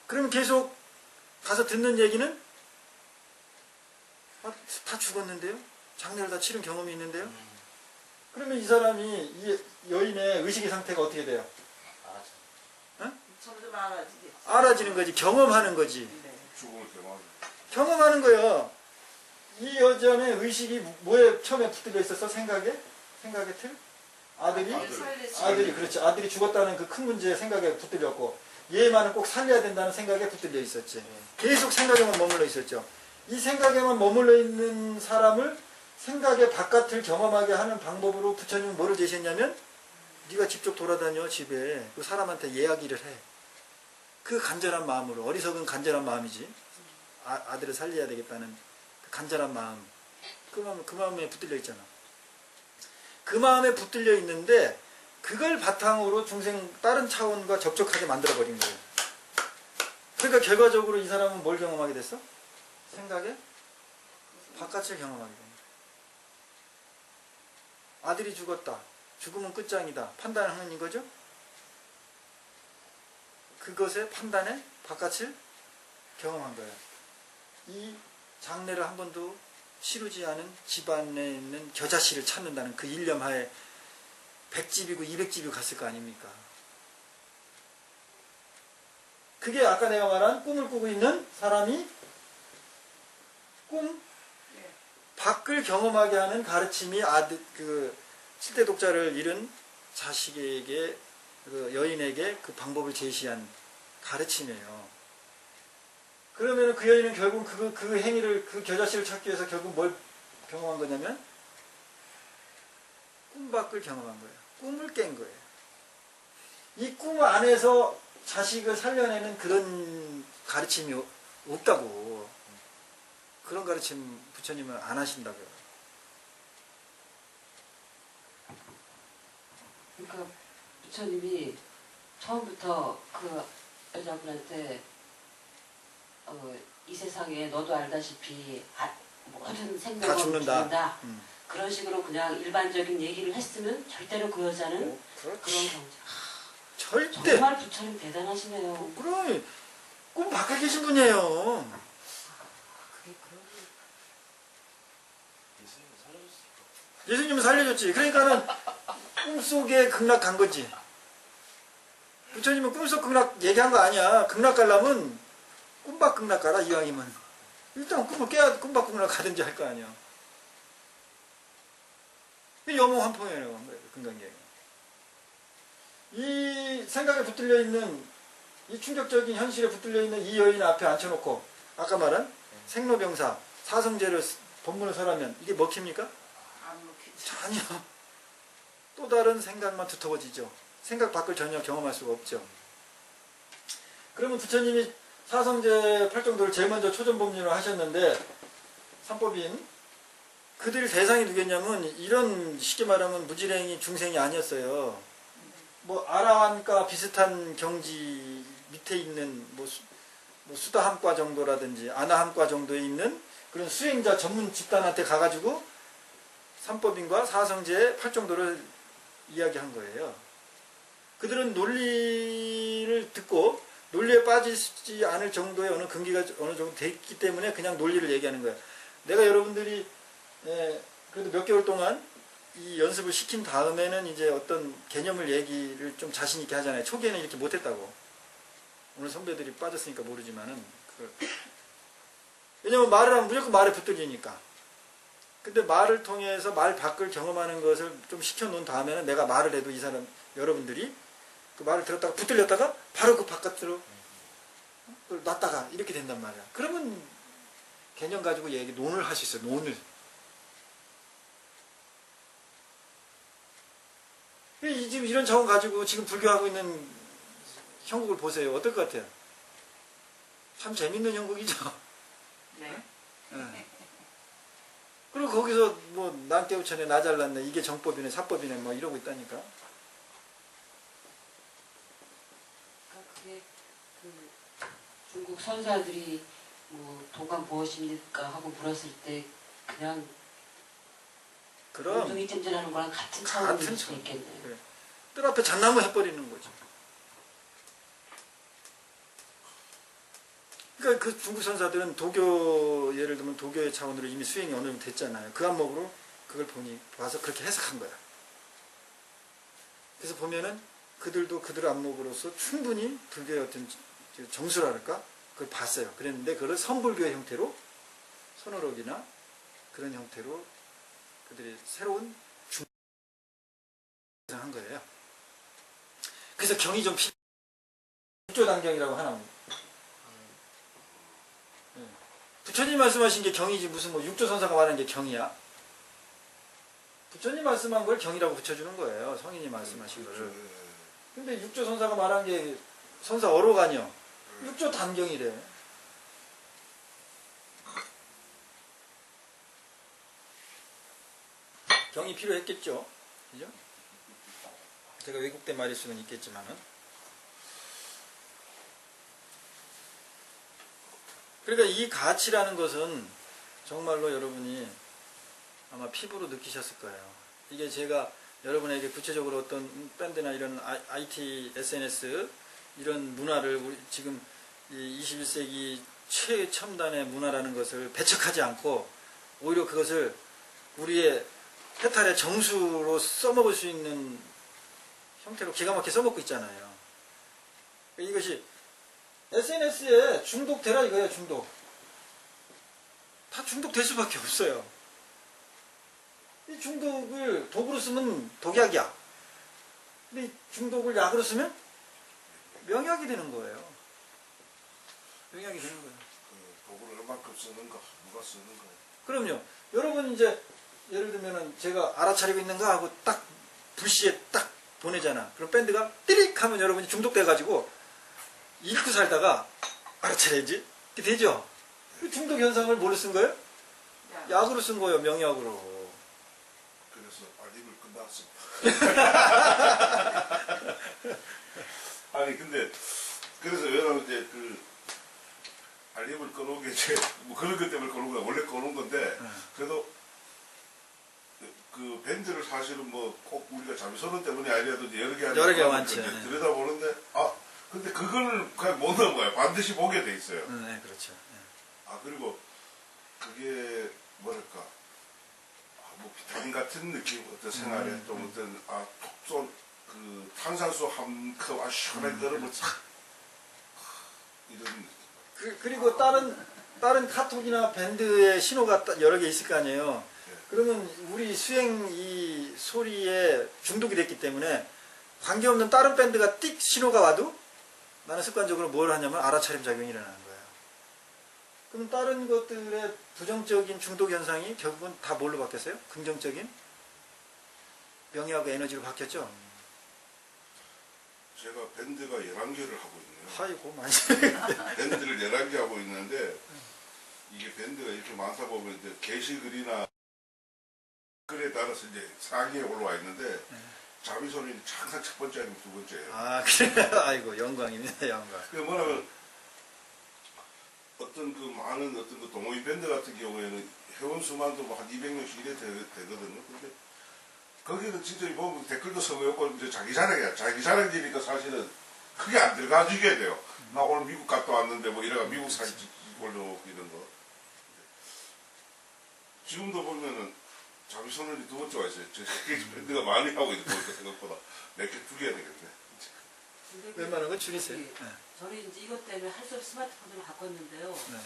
그럼 계속 가서 듣는 얘기는 다 죽었는데요? 장례를 다 치른 경험이 있는데요? 그러면 이 사람이, 이 여인의 의식의 상태가 어떻게 돼요? 점점 알아지겠지. 알아지는 거지. 경험하는 거지. 죽음을 경험하는. 경험하는 거예요. 이 여자의 의식이 뭐에 처음에 붙들려 있었어? 생각의 틀? 아들이, 그렇지. 아들이 죽었다는 그 큰 문제의 생각에 붙들렸고, 얘만은 꼭 살려야 된다는 생각에 붙들려 있었지. 계속 생각에만 머물러 있었죠. 이 생각에만 머물러 있는 사람을 생각의 바깥을 경험하게 하는 방법으로 부처님은 뭐를 제시했냐면, 네가 직접 돌아다녀 집에 그 사람한테 이야기를 해. 그 간절한 마음으로, 어리석은 간절한 마음이지. 아들을 살려야 되겠다는 그 간절한 마음. 그 마음에 붙들려 있잖아. 그 마음에 붙들려 있는데 그걸 바탕으로 다른 차원과 접촉하게 만들어버린 거예요. 그러니까 결과적으로 이 사람은 뭘 경험하게 됐어? 생각에 바깥을 경험하게 됩니다. 아들이 죽었다. 죽으면 끝장이다. 판단하는 이거죠? 그것의 판단에 바깥을 경험한 거예요. 이 장례를 한 번도 치르지 않은 집안에 있는 겨자씨를 찾는다는 그 일념하에 100집이고 200집이 갔을 거 아닙니까? 그게 아까 내가 말한 꿈을 꾸고 있는 사람이 꿈 밖을 경험하게 하는 가르침이 아들, 그 7대 독자를 잃은 자식에게, 그 여인에게 그 방법을 제시한 가르침이에요. 그러면 그 여인은 결국 그 행위를, 그 겨자씨를 찾기 위해서 결국 뭘 경험한 거냐면 꿈 밖을 경험한 거예요. 꿈을 깬 거예요. 이 꿈 안에서 자식을 살려내는 그런 가르침이 없다고. 그런 가르침 부처님은 안 하신다고요. 그러니까 부처님이 처음부터 그 여자분한테 이 세상에 너도 알다시피 모든 다 생명은 죽는다. 죽는다. 그런 식으로 그냥 일반적인 얘기를 했으면 절대로 그 여자는 그런 경제. 절대. 정말 부처님 대단하시네요. 그럼 꿈 밖에 계신 분이에요. 그게 그런. 예수님은 살려줬지. 그러니까는 꿈속에 극락 간 거지. 부처님은 꿈속 극락 얘기한 거 아니야. 극락 가려면 꿈밖 극락 가라 이왕이면. 일단 꿈을 깨야 꿈밖 극락 가든지 할 거 아니야. 여몽한통이라고 한 거예요. 금강경이. 이 생각에 붙들려 있는, 이 충격적인 현실에 붙들려 있는 이 여인 앞에 앉혀놓고 아까 말한 생로병사 사성제를 법문을 설하면 이게 먹힙니까? 안 먹히지. 전혀. 또 다른 생각만 두터워지죠. 생각 밖을 전혀 경험할 수가 없죠. 그러면 부처님이 사성제 팔정도를 제일 먼저 초전법문으로 하셨는데 삼법인 그들 대상이 누구였냐면 이런 쉽게 말하면 무지랭이 중생이 아니었어요. 뭐 아라한과 비슷한 경지 밑에 있는 뭐 수다함과 정도라든지 아나함과 정도에 있는 그런 수행자 전문 집단한테 가가지고 삼법인과 사성제의 팔정도를 이야기한 거예요. 그들은 논리를 듣고 논리에 빠지지 않을 정도의 어느 근기가 어느 정도 됐기 때문에 그냥 논리를 얘기하는 거예요. 내가 여러분들이 그래도 몇 개월 동안 이 연습을 시킨 다음에는 이제 어떤 개념을 얘기를 좀 자신 있게 하잖아요. 초기에는 이렇게 못했다고. 오늘 선배들이 빠졌으니까 모르지만은 왜냐면 말을 하면 무조건 말에 붙들리니까. 근데 말을 통해서 말 밖을 경험하는 것을 좀 시켜놓은 다음에는 내가 말을 해도 이 사람 여러분들이 그 말을 들었다가 붙들렸다가 바로 그 바깥으로 놨다가 이렇게 된단 말이야. 그러면 개념 가지고 논을 할 수 있어요. 논을. 지금 이런 자원 가지고 지금 불교하고 있는 형국을 보세요. 어떨 것 같아요? 참 재밌는 형국이죠. 네. 네. 그리고 거기서 뭐 난 깨우쳐내 나 잘났네 이게 정법이네 사법이네 뭐 이러고 있다니까. 그게 그 중국 선사들이 뭐 도가 무엇입니까 하고 물었을 때 그냥 그럼 엉덩이 찜질하는 거랑 같은 차원일 수 있겠네요. 그래. 뜰 앞에 잣나무 해버리는 거지. 그러니까 그 중국 선사들은 도교 예를 들면 도교의 차원으로 이미 수행이 어느 정도 됐잖아요. 그 안목으로 그걸 봐서 그렇게 해석한 거야. 그래서 보면은 그들도 그들 안목으로서 충분히 불교의 어떤 정수랄까 그걸 봤어요. 그랬는데 그걸 선불교의 형태로 선어록이나 그런 형태로 그들이 새로운 한 거예요. 그래서 경이 좀 육조단경이라고 하나. 부처님 말씀하신 게 경이지 무슨 뭐 육조선사가 말하는 게 경이야. 부처님 말씀한 걸 경이라고 붙여주는 거예요. 성인이 말씀하신 거를. 근데 육조선사가 말한 게 선사 어로가니요. 육조단경이래. 경이 필요했겠죠. 그죠? 제가 왜곡된 말일 수는 있겠지만은. 그러니까 이 가치라는 것은 정말로 여러분이 아마 피부로 느끼셨을 거예요. 이게 제가 여러분에게 구체적으로 어떤 밴드나 이런 IT, SNS 이런 문화를 우리 지금 이 21세기 최첨단의 문화라는 것을 배척하지 않고 오히려 그것을 우리의 해탈의 정수로 써먹을 수 있는 형태로 기가 막히게 써먹고 있잖아요. 이것이 SNS에 중독되라 이거예요. 중독. 다 중독될 수밖에 없어요. 이 중독을 독으로 쓰면 독약이야. 근데 이 중독을 약으로 쓰면 명약이 되는 거예요. 명약이 되는 거예요. 그 도구를 얼만큼 쓰는가, 누가 쓰는가. 그럼요. 여러분 이제 예를 들면은 제가 알아차리고 있는가 하고 딱 불시에 딱 보내잖아. 그럼 밴드가 띠릭 하면 여러분이 중독돼가지고 잃고 살다가 알아차려야지. 이렇게 되죠. 그 중독 현상을 뭘로 쓴 거예요? 약으로 쓴 거예요. 명약으로. 그래서 알림을 끝났습니다. 아니 근데 그래서 왜냐면 이제 그 알림을 꺼놓은 게 이제 뭐 그런 것 때문에 꺼놓은 거야. 원래 꺼놓은 건데 그래도 그 밴드를 사실은 뭐 꼭 우리가 자비선언 때문이 아니라도 이제 여러 개 많죠. 들여다보는데 근데 그걸 그냥 못 넣은 거야. 반드시 보게 돼 있어요. 네, 그렇죠. 그리고 그게 뭐랄까 뭐 비타민 같은 느낌 어떤 생활에 좀 어떤 톡 쏜 그 탄산수 한 컵 시원하게 들으면 탁 이런 그리고 다른 카톡이나 밴드의 신호가 여러 개 있을 거 아니에요. 그러면 우리 수행 이 소리에 중독이 됐기 때문에 관계없는 다른 밴드가 띡 신호가 와도 나는 습관적으로 뭘 하냐면 알아차림 작용이 일어나는 거예요. 그럼 다른 것들의 부정적인 중독 현상이 결국은 다 뭘로 바뀌었어요? 긍정적인 명예하고 에너지로 바뀌었죠. 제가 밴드가 11개를 하고 있네요. 아이고 많이. 밴드를 11개 하고 있는데 이게 밴드가 이렇게 많다 보면 이제 게시글이나 글에 따라서 이제 상위에 올라와 있는데 자비선이 항상 첫 번째 아니면 두 번째예요. 그래요? 아이고 영광입니다. 영광. 그 뭐냐면 어떤 그 많은 어떤 그 동호회 밴드 같은 경우에는 회원 수만도 뭐 한 200명씩 이래 되거든요. 근데 거기는 진짜 보면 댓글도 쓰고 없고 이제 자기 자랑이니까 사실은 크게 안 들어가 주게 돼요. 나 오늘 미국 갔다 왔는데 뭐 이래가 미국 사진 올려놓고 이런 거. 지금도 보면은 자비선언이 두 번째 와 있어요. 밴드가 많이 하고 있는 거니까 생각보다 몇 개 줄여야 되겠네. 웬만한 건 줄이세요. 저는 이제 이것 때문에 할 수 없이 스마트폰으로 바꿨는데요. 네.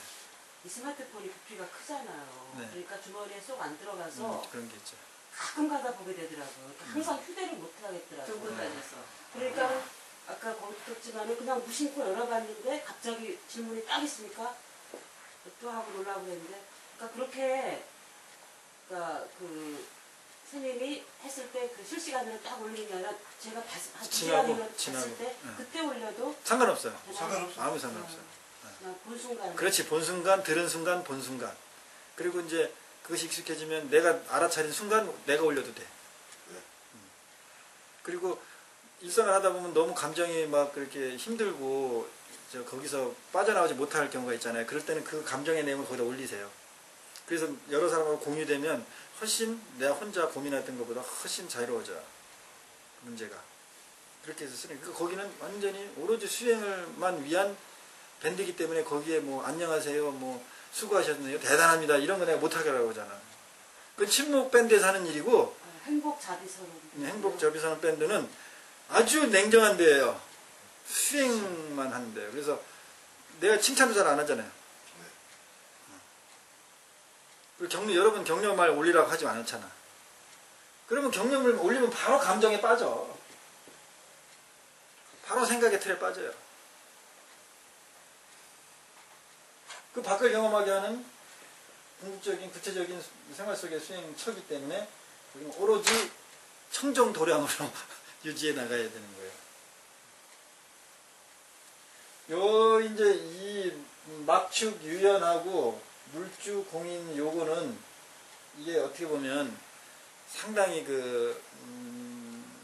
이 스마트폰이 부피가 크잖아요. 네. 그러니까 주머니에 쏙 안 들어가서 그런 게 있죠. 가끔 가다 보게 되더라고요. 그러니까 항상 휴대를 못 하겠더라고요. 두분 다녀서. 그러니까 아까 거기도 했지만은 그냥 무심코 열어봤는데 갑자기 질문이 딱 있으니까 또 하고 놀라고 그랬는데 그러니까 그렇게 그러니까 그 스님이 했을 때 그 실시간으로 딱 올리는 게 아니라 제가 한 지나고, 2시간이면 봤을 때 네. 그때 올려도 상관없어요. 상관없어요. 아무 상관없어요. 그냥 본 순간 그렇지. 본 순간, 들은 순간, 본 순간. 그리고 이제 그것이 익숙해지면 내가 알아차린 순간 내가 올려도 돼. 그리고 일상을 하다 보면 너무 감정이 막 그렇게 힘들고 거기서 빠져나오지 못할 경우가 있잖아요. 그럴 때는 그 감정의 내용을 거기다 올리세요. 그래서 여러 사람하고 공유되면 훨씬 내가 혼자 고민했던 것보다 훨씬 자유로워져. 문제가. 그렇게 해서 쓰는. 그러니까 거기는 완전히 오로지 수행을만 위한 밴드이기 때문에 거기에 뭐 안녕하세요, 뭐 수고하셨네요, 대단합니다 이런 거 내가 못하게라고 하잖아. 그 친목 밴드에서 하는 일이고 행복 자비선언. 행복 자비선언 밴드는 아주 냉정한 데예요. 수행만 하는데요. 그래서 내가 칭찬도 잘 안 하잖아요. 그리고 여러분 격려말 올리라고 하지 않잖아. 그러면 격려말 올리면 바로 감정에 빠져. 바로 생각의 틀에 빠져요. 그 밖을 경험하게 하는 궁극적인 구체적인 생활 속의 수행처기 때문에 우리는 오로지 청정도량으로 유지해 나가야 되는 거예요. 이제 이 막축 유연하고 물주 공인 요거는 이게 어떻게 보면 상당히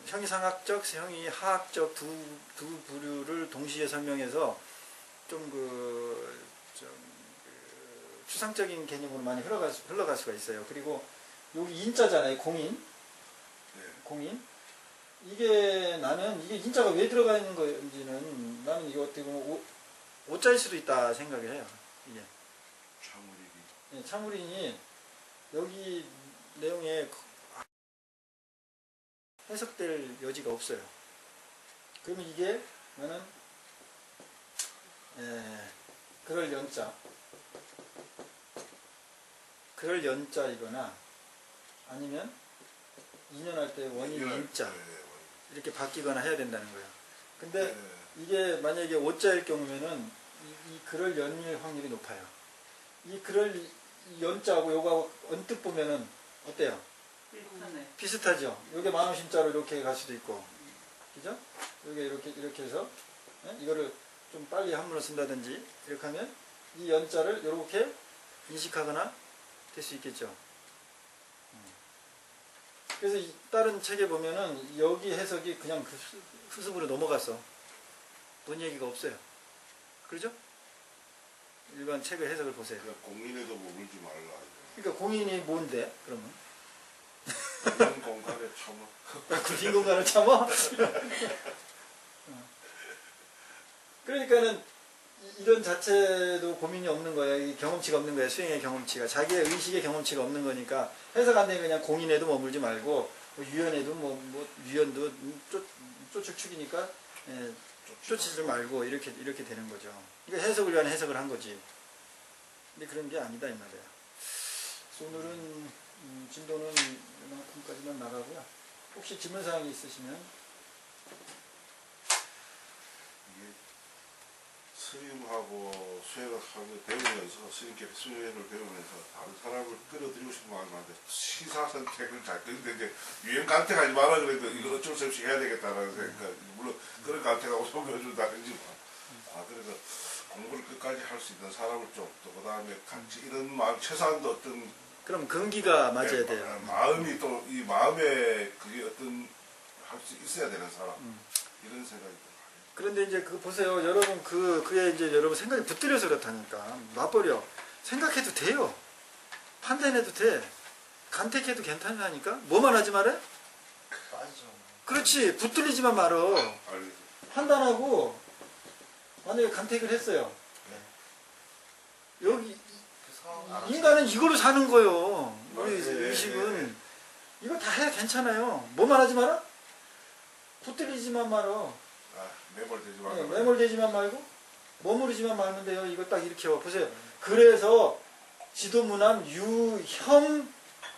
형이상학적, 형이하학적 두 부류를 동시에 설명해서 좀 추상적인 개념으로 많이 흘러갈 수가 있어요. 그리고 여기 인자잖아요. 공인. 네. 공인. 이게 나는 이게 인자가 왜 들어가 있는 건지는 나는 이거 어떻게 보면 오자일 수도 있다 생각을 해요. 이게. 참으리기. 예, 참으린이 여기 내용에 해석될 여지가 없어요. 그러면 이게 나는 그럴 연자 그럴 연자이거나 아니면 인연할 때 원인 인자 이렇게 바뀌거나 해야 된다는 거예요. 근데 이게 만약에 오자일 경우면은 이 그럴 연일 확률이 높아요. 이 그럴 연자하고 요거하고 언뜻 보면은 어때요? 비슷하네. 비슷하죠. 요게 마음심자로 이렇게 갈 수도 있고, 그죠? 요게 이렇게 해서 이거를 좀 빨리 한문을 쓴다든지 이렇게 하면 이 연자를 이렇게 인식하거나 될 수 있겠죠. 그래서 다른 책에 보면은 여기 해석이 그냥 그 수습으로 넘어가서 본 얘기가 없어요. 그렇죠? 일반 책의 해석을 보세요. 그러니까 공인에도 머물지 말라. 그러니까 공인이 뭔데? 그러면 이런 공간에 참아. 빈 공간을 참아? 그러니까는 이런 자체도 고민이 없는 거예요. 이 경험치가 없는 거예요. 수행의 경험치가. 자기의 의식의 경험치가 없는 거니까 해석 안 되면 그냥 공인에도 머물지 말고 뭐 유연에도 뭐 유연도 쪼축축이니까 쫓지지 말고 이렇게 되는 거죠. 그러니까 해석을 위한 해석을 한 거지. 근데 그런 게 아니다 이 말이에요. 그래서 오늘은 진도는 이만큼까지만 나가고요. 혹시 질문 사항이 있으시면 이게 스님하고 수행을 하며 배우면서 스님께 수행을 배우면서 다른 사람을 끌어들이고 싶은 마음이 많은데 시사 선택을 잘 근데 이제 유행 간택하지 마라 그래도 이거 어쩔 수 없이 해야 되겠다라는 생각. 물론 그런 간택하고 속여준다든지 그래서 공부를 끝까지 할 수 있는 사람을 좀 또 그다음에 같이 이런 마음 최소한도 어떤 그럼 근기가 맞아야 돼요. 마음이 또 이 마음에 그게 어떤 할 수 있어야 되는 사람 이런 생각이 들어요. 그런데 이제 그 보세요. 여러분 그게 이제 여러분 생각이 붙들려서 그렇다니까. 놔버려. 생각해도 돼요. 판단해도 돼. 간택해도 괜찮다니까. 뭐만 하지 말아? 빠지죠. 그렇지. 붙들리지만 말어. 알겠습니다. 판단하고 만약에 간택을 했어요. 여기 그 상황 알아서 인간은 이걸로 사는 거예요. 우리 네, 의식은 네. 이거 다 해야 괜찮아요. 뭐만 하지 마라? 붙들리지만 말어. 매몰되지 네, 말고. 매몰되지만 말고 머무르지만 말면 돼요. 이거 딱 이렇게 보세요. 그래서 지도문안 유혐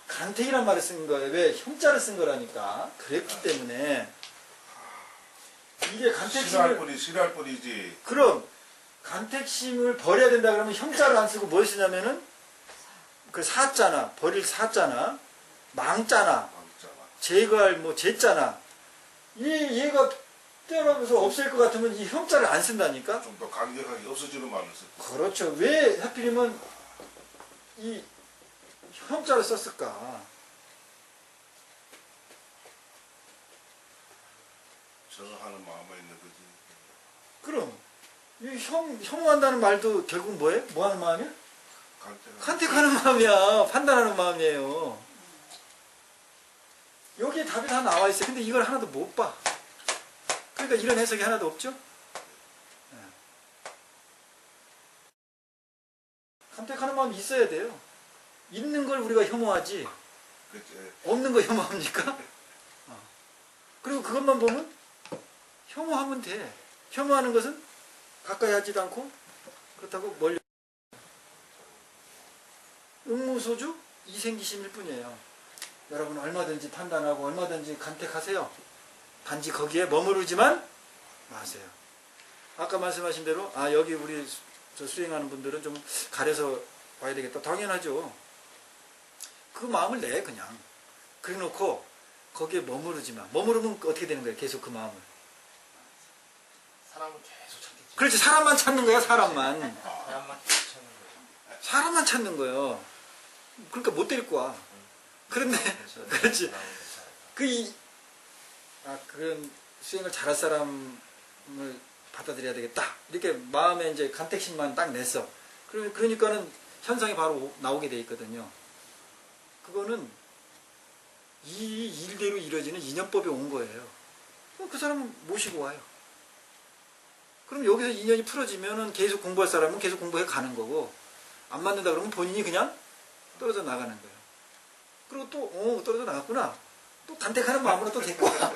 간택이란 말을 쓴 거예요. 왜? 혐자를 쓴 거라니까. 그랬기 때문에 이게 간택심을 싫어할 뿐이지. 그럼 간택심을 버려야 된다 그러면 혐자를 안 쓰고 뭘 쓰냐면은 그 사자나 버릴 사자나 망자나 제거할 뭐 제자나 얘가 때려서 없앨 것 같으면 이 혐자를 안 쓴다니까. 좀 더 강력하게 없어지는 말을 썼고. 그렇죠. 왜 하필이면 이 혐자를 썼을까? 저하는 마음에 있는 거지. 그럼 이 혐오한다는 말도 결국 뭐예요? 뭐 하는 마음이야? 간택하는 마음이야. 판단하는 마음이에요. 여기에 답이 다 나와 있어요. 근데 이걸 하나도 못 봐. 그러니까 이런 해석이 하나도 없죠? 간택하는 마음이 있어야 돼요. 있는 걸 우리가 혐오하지 그치. 없는 거 혐오합니까? 그리고 그것만 보면 혐오하면 돼. 혐오하는 것은 가까이 하지도 않고 그렇다고 멀리 응무소주 이생기심일 뿐이에요. 여러분 얼마든지 판단하고 얼마든지 간택하세요. 단지 거기에 머무르지만 마세요. 아까 말씀하신 대로 여기 우리 저 수행하는 분들은 좀 가려서 와야 되겠다. 당연하죠. 그 마음을 내 그냥. 그래 놓고 거기에 머무르지 마. 머무르면 어떻게 되는 거예요? 계속 그 마음을. 사람을 계속 찾겠지. 그렇지. 사람만 찾는 거야. 사람만. 사람만 찾는 거예요. 사람만 찾는 거예요. 그러니까 못 데리고 와. 그런데 그렇지. 그런 수행을 잘할 사람을 받아들여야 되겠다. 이렇게 마음에 이제 간택심만 딱 냈어. 그러니까는 현상이 바로 나오게 돼 있거든요. 그거는 이 일대로 이루어지는 인연법이 온 거예요. 그 사람은 모시고 와요. 그럼 여기서 인연이 풀어지면은 계속 공부할 사람은 계속 공부해 가는 거고, 안 맞는다 그러면 본인이 그냥 떨어져 나가는 거예요. 그리고 또 떨어져 나갔구나. 또 간택하는 마음으로 또 데리고 가.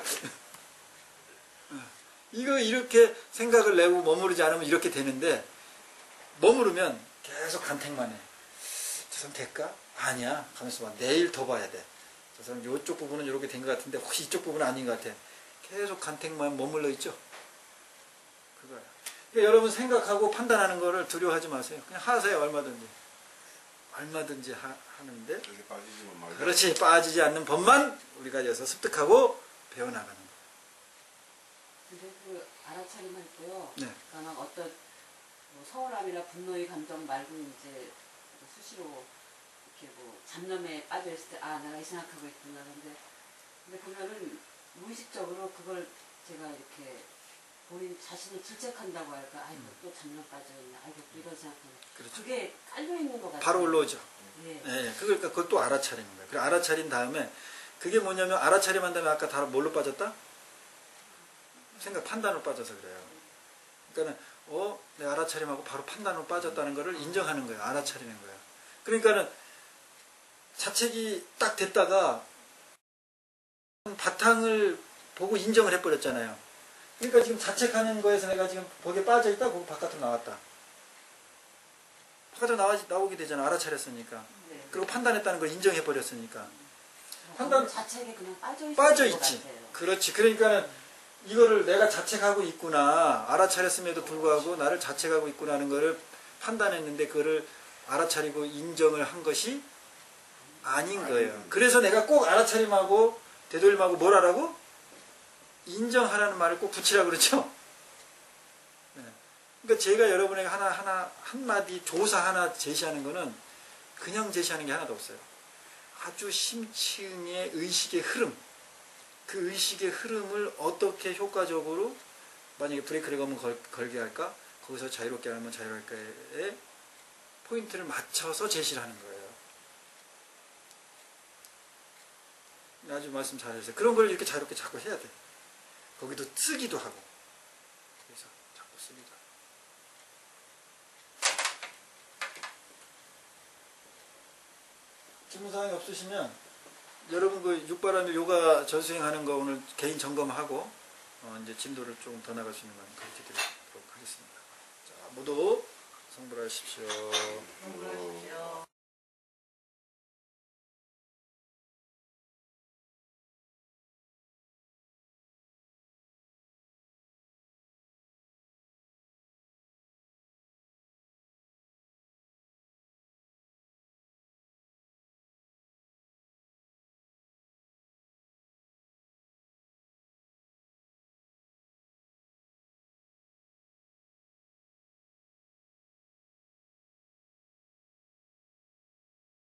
이거 이렇게 생각을 내고 머무르지 않으면 이렇게 되는데, 머무르면 계속 간택만 해. 저 사람 될까? 아니야. 가만있어 봐. 내일 더 봐야 돼. 저 사람 이쪽 부분은 이렇게 된 것 같은데 혹시 이쪽 부분은 아닌 것 같아. 계속 간택만 머물러 있죠. 그거야. 그러니까 여러분 생각하고 판단하는 거를 두려워하지 마세요. 그냥 하세요. 얼마든지. 얼마든지 하는데, 여기 빠지지만 말고. 그렇지. 빠지지 않는 법만 우리가 여기서 습득하고 배워나가는 거예요. 근데 그 알아차림 할 때요. 네. 그러니까 어떤 뭐 서운함이나 분노의 감정 말고 이제 수시로 이렇게 뭐 잡념에 빠져 있을 때 내가 이 생각하고 있구나. 근데 보면은 무의식적으로 그걸 제가 이렇게 본인 자신을 질책한다고 할까? 아이고 또 잡념 빠져 있네. 아이고 또 이런 생각하네. 그렇죠. 그게 깔려 있는 것 같아요. 바로 올라오죠. 예. 네, 그러니까 그걸 또 알아차리는 거예요. 그래 알아차린 다음에 그게 뭐냐면 알아차림한 다음에 아까 다 뭘로 빠졌다? 생각 판단으로 빠져서 그래요. 그러니까는 내가 알아차림하고 바로 판단으로 빠졌다는 거를 인정하는 거예요. 알아차리는 거예요. 그러니까는 자책이 딱 됐다가 바탕을 보고 인정을 해버렸잖아요. 그러니까 지금 자책하는 거에서 내가 지금 거기에 빠져있다, 거기 바깥으로 나왔다. 바깥으로 나오게 되잖아. 알아차렸으니까. 네. 그리고 판단했다는 걸 인정해버렸으니까. 판단 자책에 그냥 빠져 빠져있지. 것 같아요. 그렇지. 그러니까는 이거를 내가 자책하고 있구나. 알아차렸음에도 불구하고 나를 자책하고 있구나 하는 거를 판단했는데 그거를 알아차리고 인정을 한 것이 아닌 거예요. 그래서 내가 꼭 알아차림하고 되돌림하고 뭘 하라고? 인정하라는 말을 꼭 붙이라고 그러죠. 네. 그러니까 제가 여러분에게 한마디 조사 하나 제시하는 거는 그냥 제시하는 게 하나도 없어요. 아주 심층의 의식의 흐름, 그 의식의 흐름을 어떻게 효과적으로 만약에 브레이크를 걸게 할까? 거기서 자유롭게 하면 자유롭게의 포인트를 맞춰서 제시를 하는 거예요. 아주 말씀 잘하셨어요. 그런 걸 이렇게 자유롭게 자꾸 해야 돼. 거기도 쓰기도 하고. 그래서 자꾸 쓰기도 하고. 질문사항이 없으시면 여러분 그 육바람의 요가 전수행하는 거 오늘 개인 점검하고 이제 진도를 조금 더 나갈 수 있는 건 가르쳐 드리도록 하겠습니다. 자, 모두 성불하십시오. 공부하십시오.